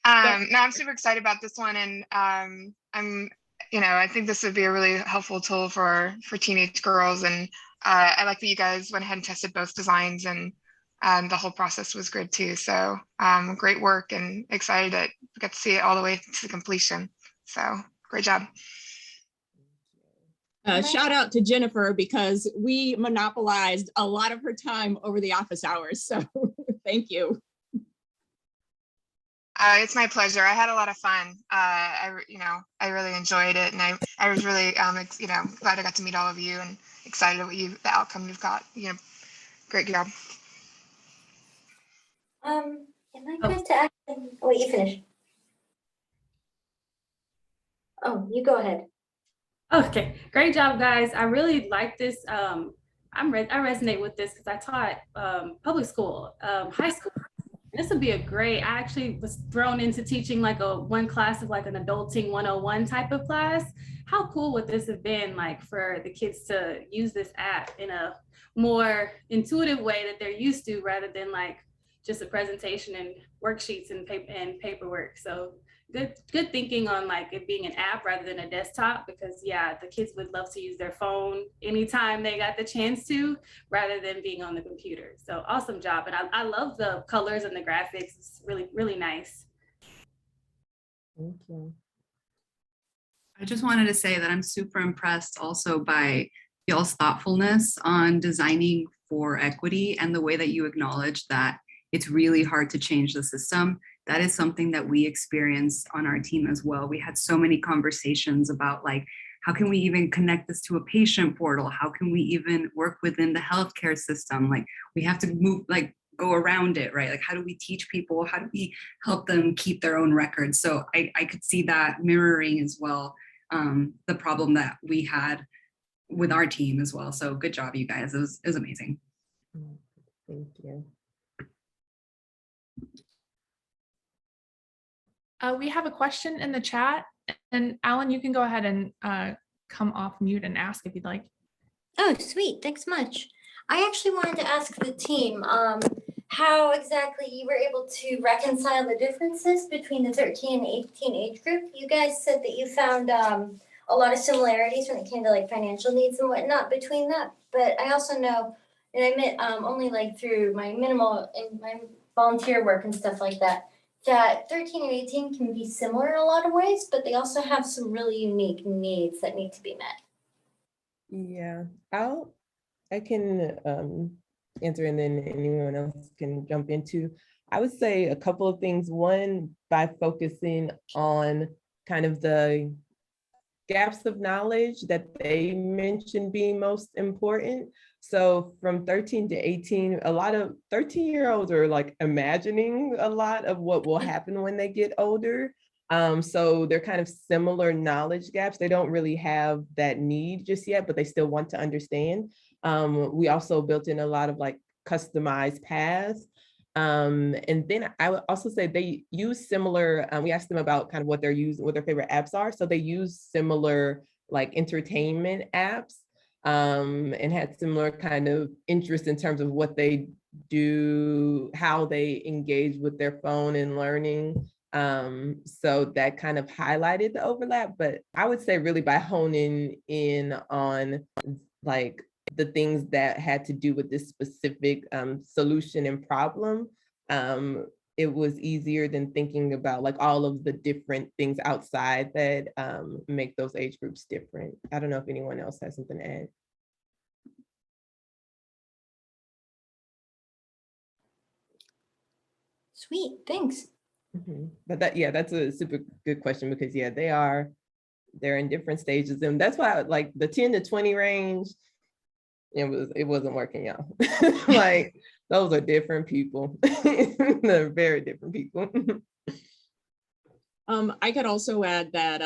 I'm super excited about this one, and I think this would be a really helpful tool for teenage girls, and I like that you guys went ahead and tested both designs, and the whole process was good too. So great work, and excited that we got to see it all the way to completion. So great job. Shout out to Jennifer, because we monopolized a lot of her time over the office hours. So thank you. It's my pleasure. I had a lot of fun. I really enjoyed it, and I was really glad I got to meet all of you, and excited at the outcome you've got. Great job. Am I good to ask? Wait, you finish. Oh, you go ahead. Okay, great job, guys. I really like this. I resonate with this because I taught public school, high school. This would be I actually was thrown into teaching like one class of like an adulting 101 type of class. How cool would this have been like for the kids to use this app in a more intuitive way that they're used to, rather than like just a presentation and worksheets and paperwork. So good thinking on like it being an app rather than a desktop, because yeah, the kids would love to use their phone anytime they got the chance to, rather than being on the computer. So awesome job. And I love the colors and the graphics. It's really, really nice. Thank you. I just wanted to say that I'm super impressed also by y'all's thoughtfulness on designing for equity, and the way that you acknowledge that it's really hard to change the system. That is something that we experienced on our team as well. We had so many conversations about like, how can we even connect this to a patient portal? How can we even work within the healthcare system? Like we have to go around it, right? Like how do we teach people? How do we help them keep their own records? So I could see that mirroring as well, the problem that we had with our team as well. So good job, you guys. It was amazing. Thank you. We have a question in the chat, and Alan, you can go ahead and come off mute and ask if you'd like. Oh, sweet. Thanks much. I actually wanted to ask the team how exactly you were able to reconcile the differences between the 13 and 18 age group. You guys said that you found a lot of similarities when it came to like financial needs and whatnot between that. But I also know, and I meant only like through my minimal and my volunteer work and stuff like that, that 13 and 18 can be similar in a lot of ways, but they also have some really unique needs that need to be met. Yeah, I can answer, and then anyone else can jump into. I would say a couple of things. One, by focusing on kind of the gaps of knowledge that they mentioned being most important. So from 13 to 18, a lot of 13-year-olds are like imagining a lot of what will happen when they get older. So they're kind of similar knowledge gaps. They don't really have that need just yet, but they still want to understand. We also built in a lot of like customized paths. And then I would also say they use similar, we asked them about kind of what they're using, what their favorite apps are. So they use similar like entertainment apps, and had similar kind of interest in terms of what they do, how they engage with their phone and learning. So that kind of highlighted the overlap, but I would say really by honing in on like the things that had to do with this specific solution and problem, it was easier than thinking about like all of the different things outside that make those age groups different. I don't know if anyone else has something to add. Sweet, thanks. But that's a super good question, because they're in different stages, and that's why like the 10 to 20 range, it wasn't working out. Like those are different people. They're very different people. I could also add that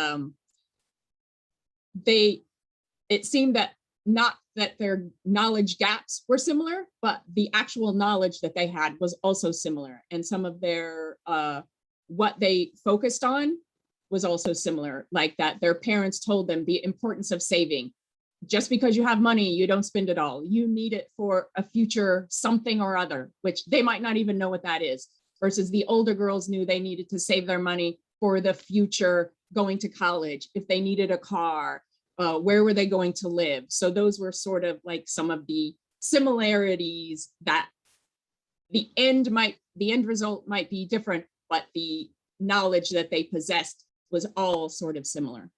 it seemed that not that their knowledge gaps were similar, but the actual knowledge that they had was also similar, and some of their what they focused on was also similar, like that their parents told them the importance of saving. Just because you have money, you don't spend it all. You need it for a future something or other, which they might not even know what that is, versus the older girls knew they needed to save their money for the future going to college. If they needed a car, where were they going to live? So those were sort of like some of the similarities, that the end result might be different, but the knowledge that they possessed was all sort of similar.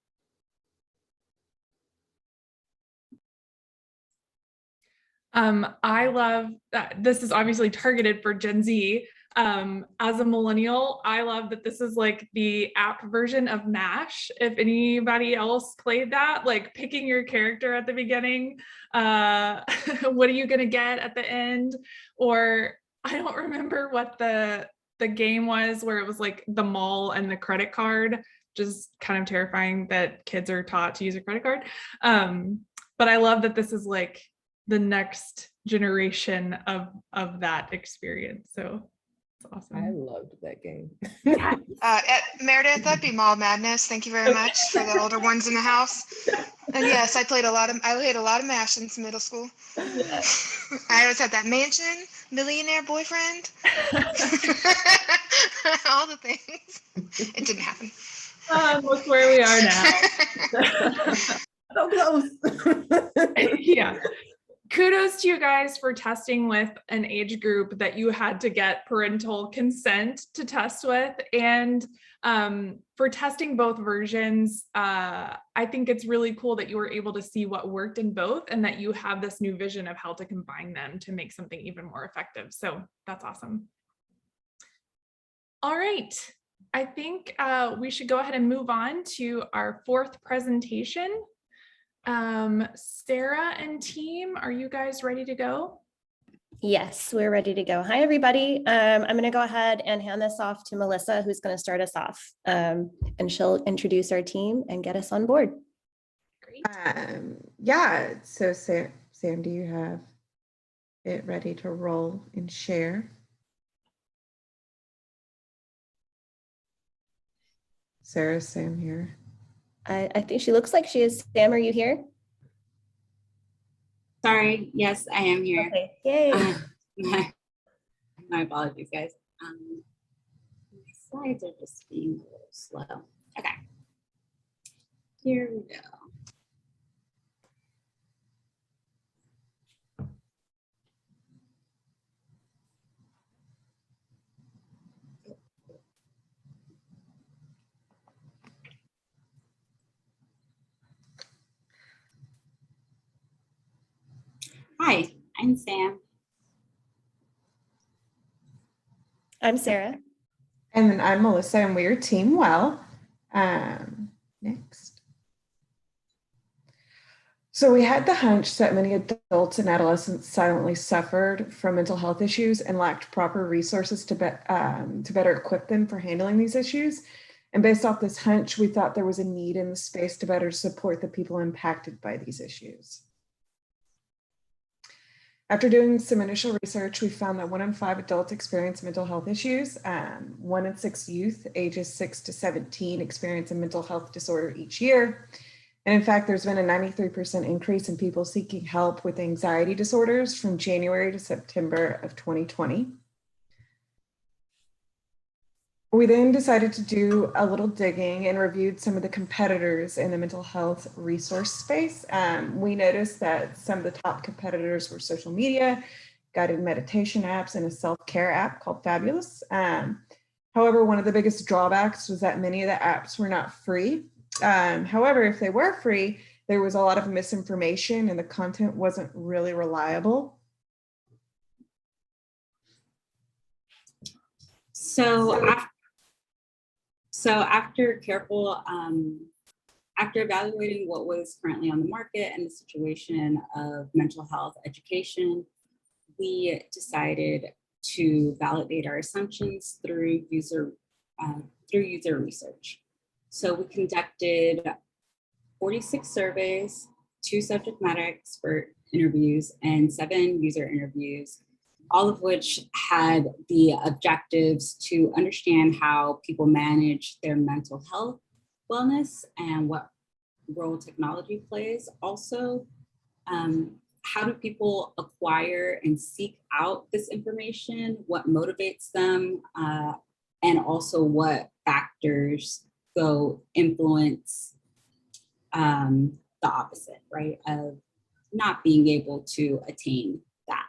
I love that this is obviously targeted for Gen Z. As a millennial, I love that this is like the app version of MASH. If anybody else played that, like picking your character at the beginning, what are you gonna get at the end? Or I don't remember what the game was, where it was like the mall and the credit card, just kind of terrifying that kids are taught to use a credit card. But I love that this is like the next generation of that experience. So it's awesome. I loved that game. Meredith, that'd be Mall Madness. Thank you very much for the older ones in the house. And yes, I played a lot of MASH since middle school. Yeah. I always had that mansion, millionaire boyfriend, all the things. It didn't happen. Look where we are now. So close. Yeah. Kudos to you guys for testing with an age group that you had to get parental consent to test with, and for testing both versions. I think it's really cool that you were able to see what worked in both, and that you have this new vision of how to combine them to make something even more effective. So that's awesome. All right, I think we should go ahead and move on to our fourth presentation. Sarah and team, are you guys ready to go? Yes, we're ready to go. Hi, everybody. I'm going to go ahead and hand this off to Melissa, who's going to start us off, and she'll introduce our team and get us on board. Great. Yeah, so Sam, do you have it ready to roll and share? Sarah, Sam here. I think she looks like she is. Sam, are you here? Sorry, yes, I am here. Okay, yay. My apologies, guys. My slides are just being a little slow. Okay, here we go. Hi, I'm Sam. I'm Sarah. And then I'm Melissa, and we're Team Well. Next. So we had the hunch that many adults and adolescents silently suffered from mental health issues and lacked proper resources to better equip them for handling these issues. And based off this hunch, we thought there was a need in the space to better support the people impacted by these issues. After doing some initial research, we found that 1 in 5 adults experience mental health issues. 1 in 6 youth ages 6 to 17 experience a mental health disorder each year. And in fact, there's been a 93% increase in people seeking help with anxiety disorders from January to September of 2020. We then decided to do a little digging and reviewed some of the competitors in the mental health resource space. We noticed that some of the top competitors were social media, guided meditation apps, and a self-care app called Fabulous. However, one of the biggest drawbacks was that many of the apps were not free. However, if they were free, there was a lot of misinformation and the content wasn't really reliable. After evaluating what was currently on the market and the situation of mental health education, we decided to validate our assumptions through user research. So we conducted 46 surveys, 2 subject matter expert interviews, and 7 user interviews, all of which had the objectives to understand how people manage their mental health wellness and what role technology plays. Also, how do people acquire and seek out this information? What motivates them? And also what factors go influence the opposite, right? Of not being able to attain that.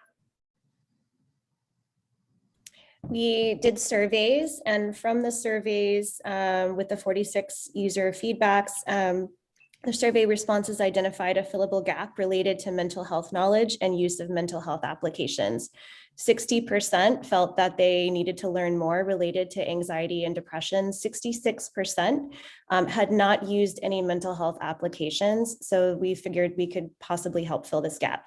We did surveys, and from the surveys with the 46 user feedbacks, the survey responses identified a fillable gap related to mental health knowledge and use of mental health applications. 60% felt that they needed to learn more related to anxiety and depression. 66% had not used any mental health applications. So we figured we could possibly help fill this gap.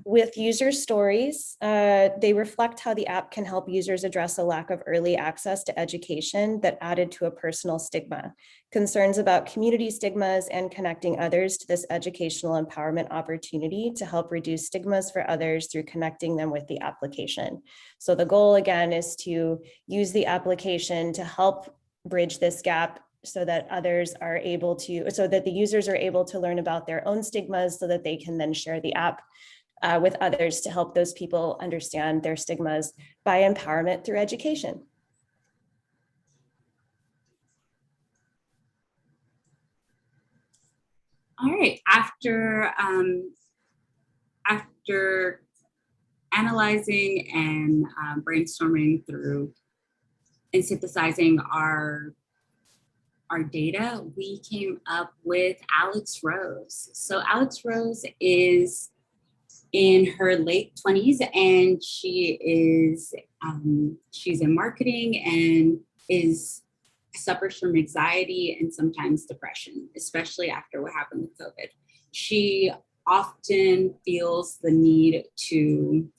With user stories, they reflect how the app can help users address a lack of early access to education that added to a personal stigma, concerns about community stigmas, and connecting others to this educational empowerment opportunity to help reduce stigmas for others through connecting them with the application. So the goal again is to use the application to help bridge this gap so that others are able to, so that the users are able to learn about their own stigmas so that they can then share the app with others to help those people understand their stigmas by empowerment through education. All right, after analyzing and brainstorming through and synthesizing our data, we came up with Alex Rose. So Alex Rose is in her late 20s, and she is she's in marketing and suffers from anxiety and sometimes depression, especially after what happened with COVID. She often feels the need to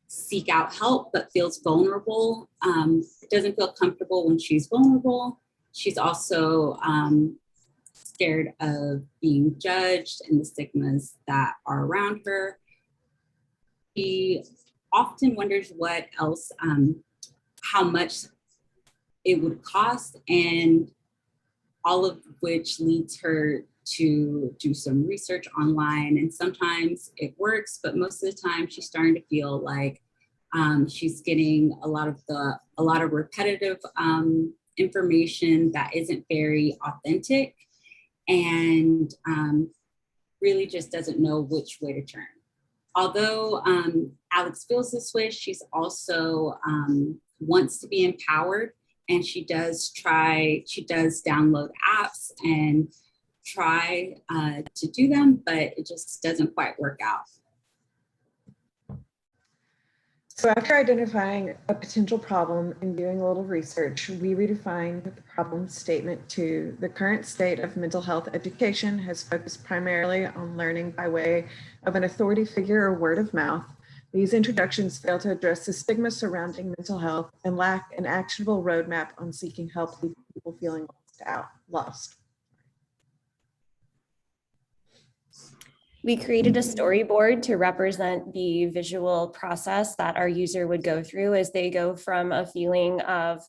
seek out help, but feels vulnerable, doesn't feel comfortable when she's vulnerable. She's also scared of being judged and the stigmas that are around her. She often wonders what else, how much it would cost, and all of which leads her to do some research online. And sometimes it works, but most of the time she's starting to feel like she's getting a lot of repetitive information that isn't very authentic, and really just doesn't know which way to turn. Although Alex feels this way, she's also wants to be empowered, and she does download apps and try to do them, but it just doesn't quite work out. So after identifying a potential problem and doing a little research, we redefined the problem statement to: the current state of mental health education has focused primarily on learning by way of an authority figure or word of mouth. These introductions fail to address the stigma surrounding mental health and lack an actionable roadmap on seeking help, leaving people feeling lost. We created a storyboard to represent the visual process that our user would go through as they go from a feeling of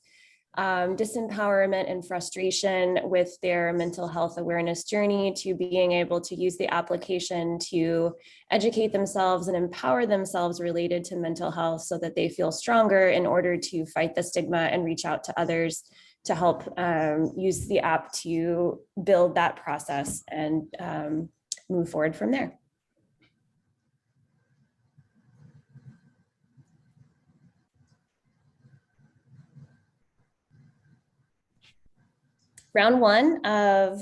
disempowerment and frustration with their mental health awareness journey, to being able to use the application to educate themselves and empower themselves related to mental health so that they feel stronger in order to fight the stigma and reach out to others to help use the app to build that process and move forward from there. Round one of,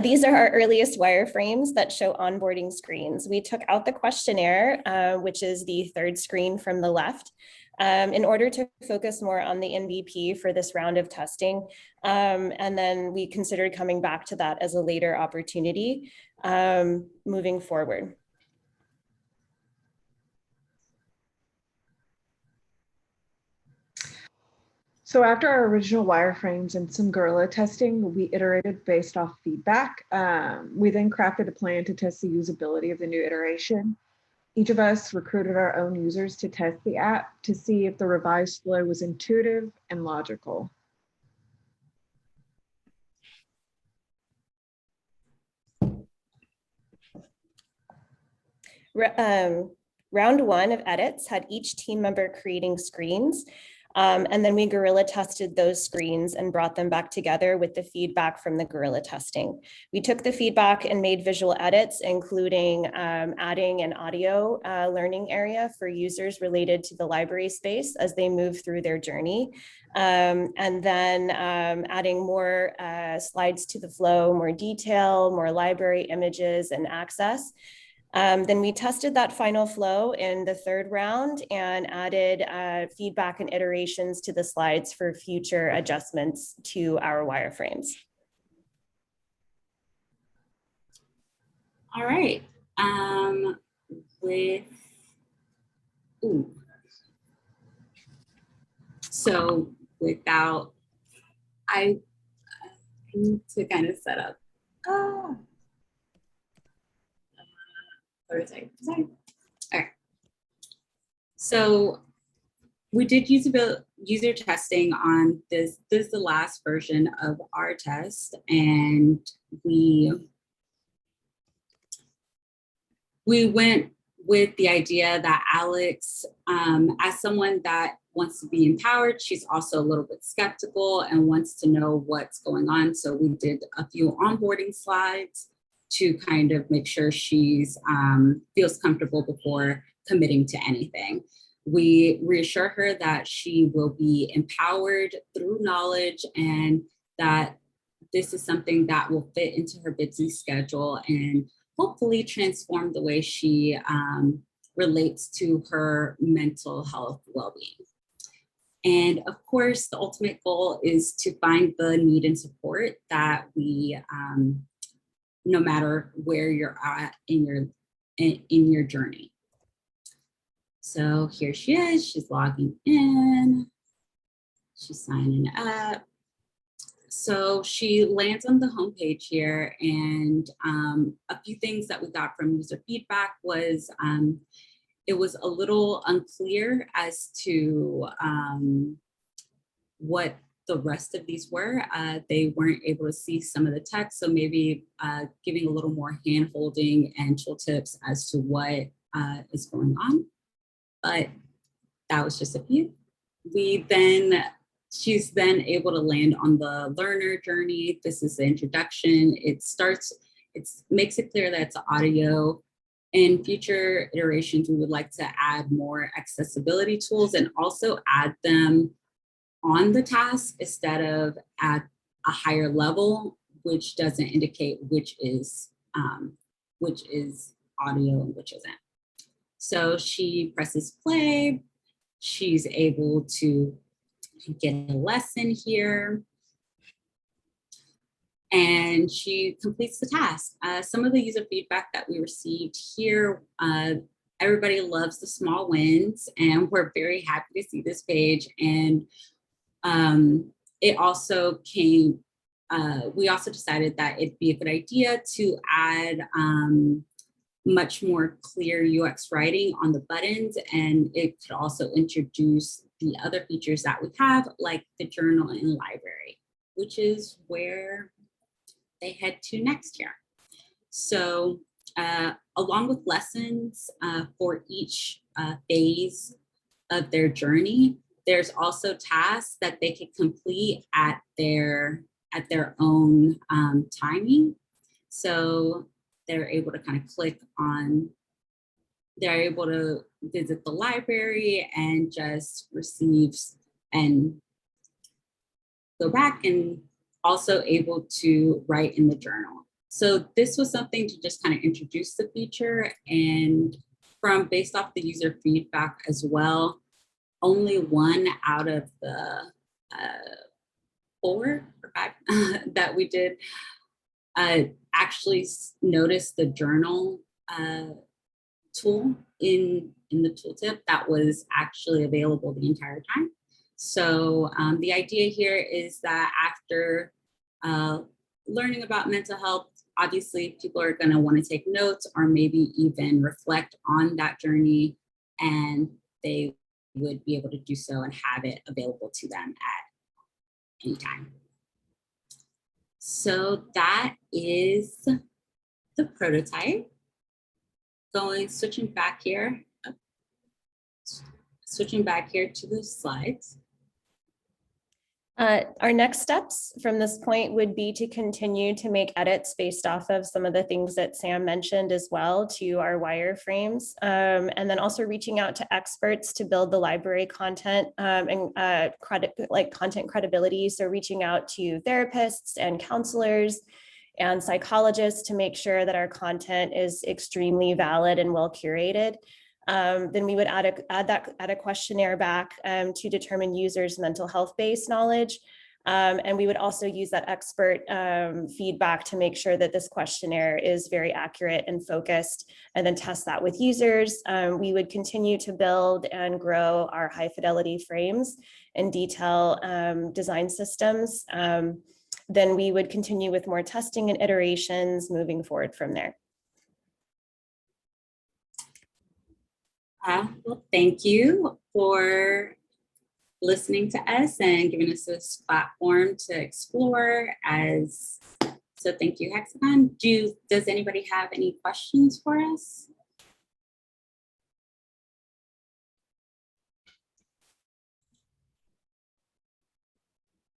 these are our earliest wireframes that show onboarding screens. We took out the questionnaire, which is the third screen from the left, in order to focus more on the MVP for this round of testing. And then we considered coming back to that as a later opportunity moving forward. So after our original wireframes and some guerrilla testing, we iterated based off feedback. We then crafted a plan to test the usability of the new iteration. Each of us recruited our own users to test the app to see if the revised flow was intuitive and logical. Round one of edits had each team member creating screens. And then we guerrilla tested those screens and brought them back together with the feedback from the guerrilla testing. We took the feedback and made visual edits, including adding an audio learning area for users related to the library space as they move through their journey. And then adding more slides to the flow, more detail, more library images and access. Then we tested that final flow in the third round and added feedback and iterations to the slides for future adjustments to our wireframes. All right. So without, I need to kind of set up. Sorry. All right. So we did user testing on this. This is the last version of our test, and we went with the idea that Alex, as someone that wants to be empowered, she's also a little bit skeptical and wants to know what's going on. So we did a few onboarding slides to kind of make sure she's feels comfortable before committing to anything. We reassure her that she will be empowered through knowledge and that this is something that will fit into her busy schedule and hopefully transform the way she relates to her mental health well-being. And of course, the ultimate goal is to find the need and support that we no matter where you're at in your journey. So here she is, she's logging in, she's signing up. So she lands on the homepage here, and a few things that we got from user feedback was it was a little unclear as to what the rest of these were. They weren't able to see some of the text, so maybe giving a little more hand-holding and tool tips as to what is going on. But that was just a few. She's then able to land on the learner journey. This is the introduction. It makes it clear that it's audio. In future iterations, we would like to add more accessibility tools and also add them on the task instead of at a higher level, which doesn't indicate which is audio and which isn't. So she presses play. She's able to get a lesson here. And she completes the task. Some of the user feedback that we received here, everybody loves the small wins, and we're very happy to see this page. And it also came, we also decided that it'd be a good idea to add much more clear UX writing on the buttons, and it could also introduce the other features that we have, like the journal and library, which is where they head to next year. So along with lessons for each phase of their journey, there's also tasks that they can complete at their own timing. So they're able to kind of click on, they're able to visit the library and just receive and go back, and also able to write in the journal. So this was something to just kind of introduce the feature, and based off the user feedback as well, only 1 out of the 4 or 5 that we did actually noticed the journal tool in the tooltip that was actually available the entire time. So the idea here is that after learning about mental health, obviously people are going to want to take notes or maybe even reflect on that journey, and they would be able to do so and have it available to them at any time. So that is the prototype. Switching back here to the slides. Our next steps from this point would be to continue to make edits based off of some of the things that Sam mentioned as well to our wireframes, and then also reaching out to experts to build the library content and content credibility. So reaching out to therapists and counselors and psychologists to make sure that our content is extremely valid and well curated. Then we would add a questionnaire back to determine users' mental health-based knowledge. And we would also use that expert feedback to make sure that this questionnaire is very accurate and focused, and then test that with users. We would continue to build and grow our high fidelity frames and detail design systems. Then we would continue with more testing and iterations moving forward from there. Well, thank you for listening to us and giving us this platform to explore. So thank you, Hexagon. Does anybody have any questions for us?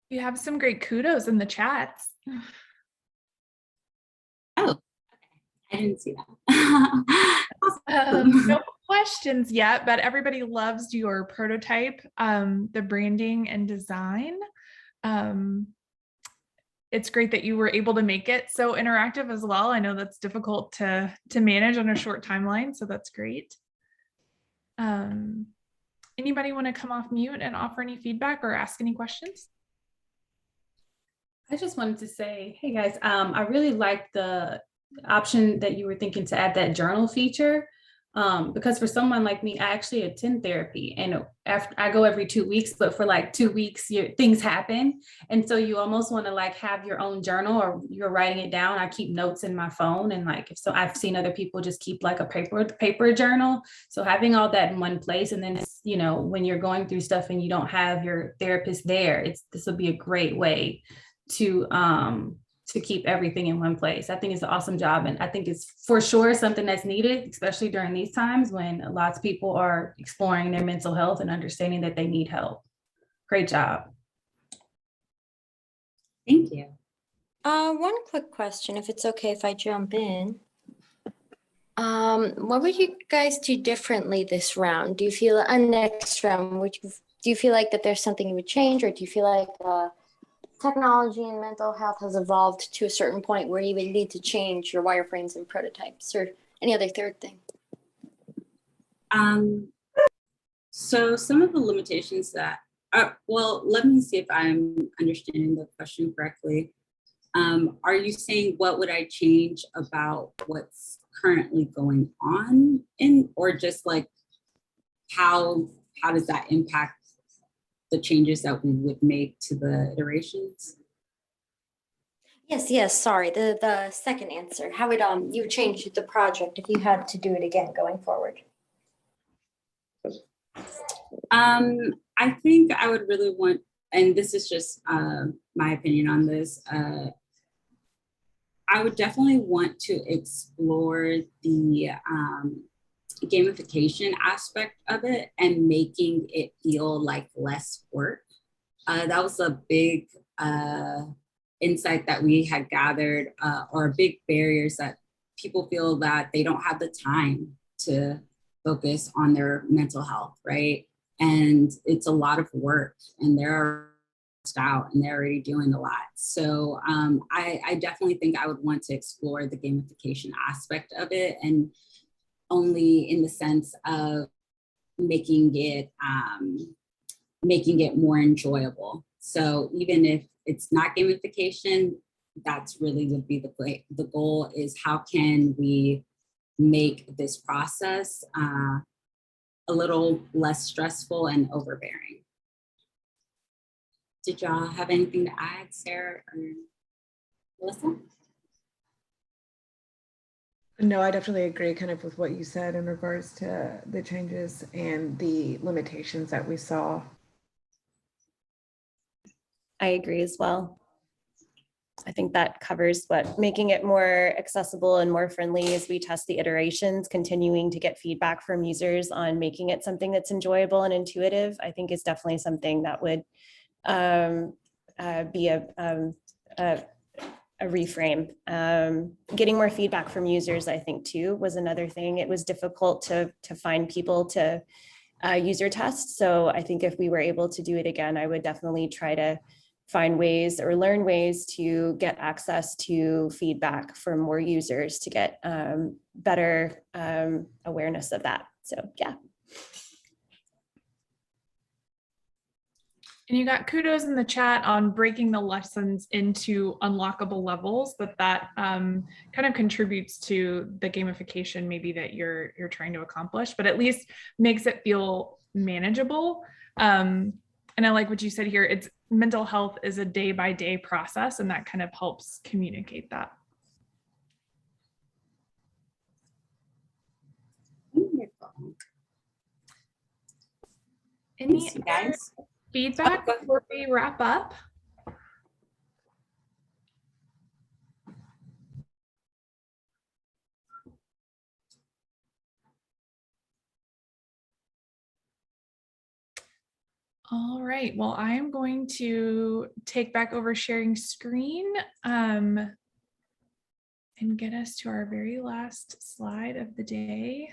You have some great kudos in the chats. Oh, okay. I didn't see that. No questions yet, but everybody loves your prototype, the branding and design. It's great that you were able to make it so interactive as well. I know that's difficult to manage on a short timeline, so that's great. Anybody want to come off mute and offer any feedback or ask any questions? I just wanted to say, hey guys, I really like the option that you were thinking to add that journal feature, because for someone like me, I actually attend therapy, and after I go every 2 weeks, but for like 2 weeks, things happen. And so you almost want to like have your own journal, or you're writing it down. I keep notes in my phone, and like, I've seen other people just keep like a paper journal. So having all that in one place, and then it's, when you're going through stuff and you don't have your therapist there, this will be a great way to keep everything in one place. I think it's an awesome job. And I think it's for sure something that's needed, especially during these times when lots of people are exploring their mental health and understanding that they need help. Great job. Thank you. One quick question, if it's okay if I jump in. What would you guys do differently this round? Do you feel next round, do you feel like that there's something you would change, or do you feel like technology and mental health has evolved to a certain point where you would need to change your wireframes and prototypes, or any other third thing? So some of the limitations that, well, let me see if I'm understanding the question correctly. Are you saying what would I change about what's currently going on or just like how does that impact the changes that we would make to the iterations? Yes, sorry, the second answer. How would you change the project if you had to do it again going forward? I think I would really want, and this is just my opinion on this, I would definitely want to explore the gamification aspect of it and making it feel like less work. That was a big insight that we had gathered, or big barriers that people feel that they don't have the time to focus on their mental health, right? And it's a lot of work, and they're out and they're already doing a lot. So I definitely think I would want to explore the gamification aspect of it, and only in the sense of making it more enjoyable. So even if it's not gamification, that's really would be the goal, is how can we make this process a little less stressful and overbearing. Did y'all have anything to add, Sarah or Melissa? No, I definitely agree kind of with what you said in regards to the changes and the limitations that we saw. I agree as well. I think that covers what making it more accessible and more friendly as we test the iterations, continuing to get feedback from users on making it something that's enjoyable and intuitive, I think is definitely something that would be a reframe. Getting more feedback from users, I think too, was another thing. It was difficult to find people to user test. So I think if we were able to do it again, I would definitely try to find ways or learn ways to get access to feedback from more users to get better awareness of that. So yeah. And you got kudos in the chat on breaking the lessons into unlockable levels, that kind of contributes to the gamification maybe that you're trying to accomplish, but at least makes it feel manageable. And I like what you said here, it's mental health is a day-by-day process, and that kind of helps communicate that. Any guys feedback before we wrap up? All right, well, I'm going to take back over sharing screen and get us to our very last slide of the day.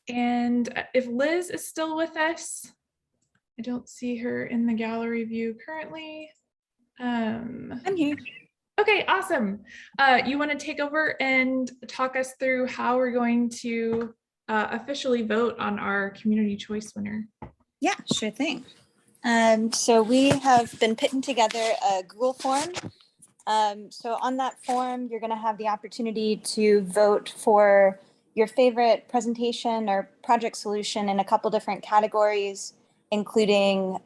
And if Liz is still with us, I don't see her in the gallery view currently. I'm here. Okay, awesome. You want to take over and talk us through how we're going to officially vote on our community choice winner? Yeah, sure thing. So we have been putting together a Google form. So on that form, you're going to have the opportunity to vote for your favorite presentation or project solution in a couple different categories, including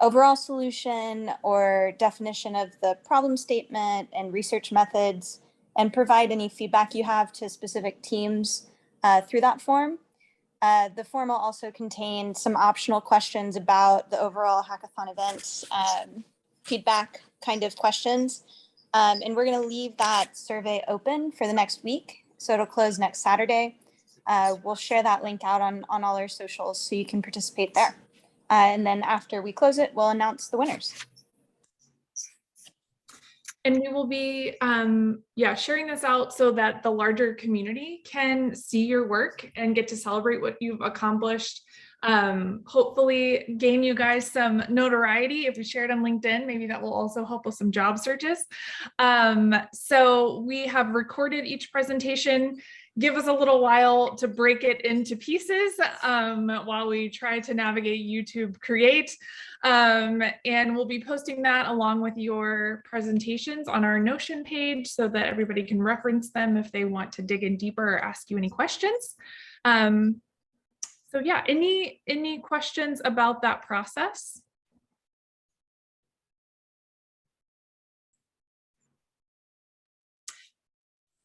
overall solution or definition of the problem statement and research methods, and provide any feedback you have to specific teams through that form. The form will also contain some optional questions about the overall hackathon event, feedback kind of questions. And we're going to leave that survey open for the next week. So it'll close next Saturday. We'll share that link out on all our socials so you can participate there. And then after we close it, we'll announce the winners. And we will be sharing this out so that the larger community can see your work and get to celebrate what you've accomplished. Hopefully gain you guys some notoriety. If we share it on LinkedIn, maybe that will also help with some job searches. So we have recorded each presentation. Give us a little while to break it into pieces while we try to navigate YouTube Create. And we'll be posting that along with your presentations on our Notion page so that everybody can reference them if they want to dig in deeper or ask you any questions. So yeah, any questions about that process?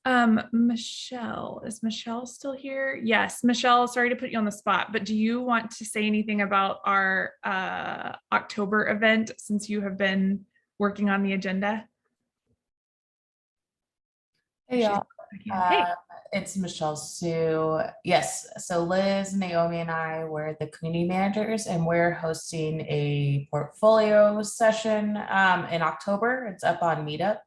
Michelle, is Michelle still here? Yes, Michelle, sorry to put you on the spot, but do you want to say anything about our October event since you have been working on the agenda? Hey, y'all. Hey. It's Michelle Sue. Yes, so Liz, Naomi, and I were the community managers, and we're hosting a portfolio session in October. It's up on Meetup.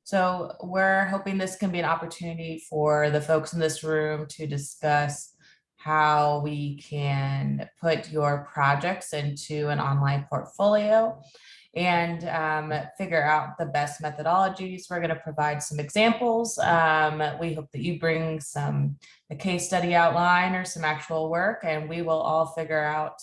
So we're hoping this can be an opportunity for the folks in this room to discuss how we can put your projects into an online portfolio and figure out the best methodologies. We're going to provide some examples. We hope that you bring a case study outline or some actual work, and we will all figure out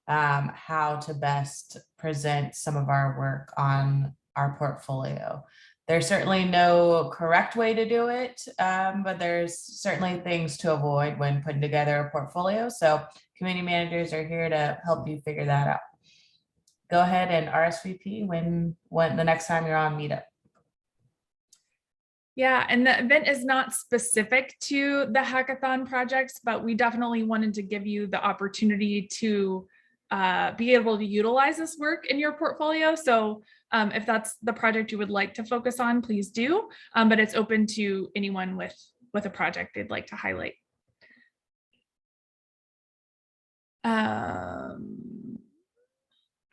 how to best present some of our work on our portfolio. There's certainly no correct way to do it, but there's certainly things to avoid when putting together a portfolio. So community managers are here to help you figure that out. Go ahead and RSVP when the next time you're on Meetup. Yeah, and the event is not specific to the hackathon projects, but we definitely wanted to give you the opportunity to be able to utilize this work in your portfolio. So if that's the project you would like to focus on, please do, but it's open to anyone with a project they'd like to highlight.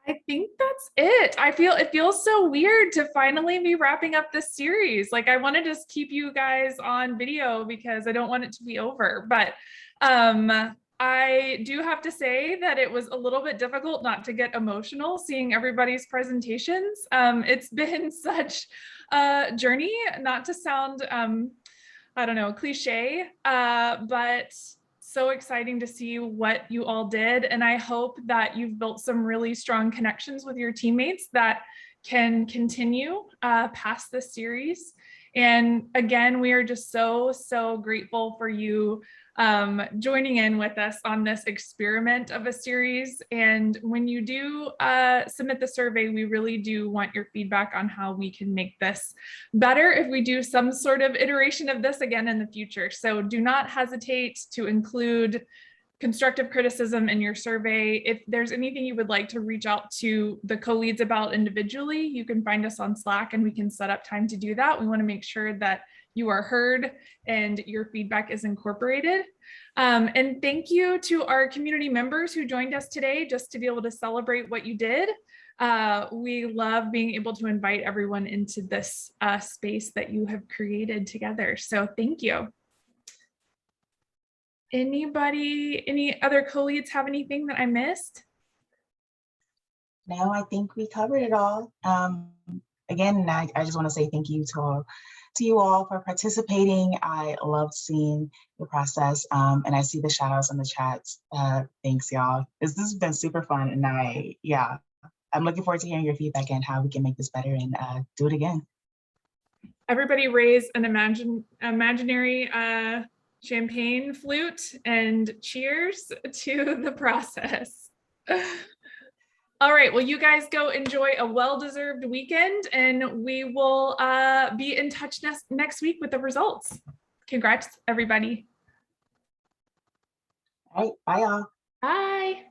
I think that's it. It feels so weird to finally be wrapping up this series. Like, I want to just keep you guys on video because I don't want it to be over. But I do have to say that it was a little bit difficult not to get emotional seeing everybody's presentations. It's been such a journey, not to sound, I don't know, cliche, but so exciting to see what you all did. And I hope that you've built some really strong connections with your teammates that can continue past this series. And again, we are just so grateful for you joining in with us on this experiment of a series. And when you do submit the survey, we really do want your feedback on how we can make this better if we do some sort of iteration of this again in the future. So do not hesitate to include constructive criticism in your survey. If there's anything you would like to reach out to the co-leads about individually, you can find us on Slack and we can set up time to do that. We want to make sure that you are heard and your feedback is incorporated. And thank you to our community members who joined us today just to be able to celebrate what you did. We love being able to invite everyone into this space that you have created together. So thank you. Any other co-leads have anything that I missed? No, I think we covered it all. Again, I just want to say thank you to you all for participating. I loved seeing the process, and I see the shout outs in the chats. Thanks, y'all. This has been super fun, and I'm looking forward to hearing your feedback and how we can make this better and do it again. Everybody raise an imaginary champagne flute and cheers to the process. All right, well, you guys go enjoy a well-deserved weekend, and we will be in touch next week with the results. Congrats, everybody. All right, bye, y'all. Bye.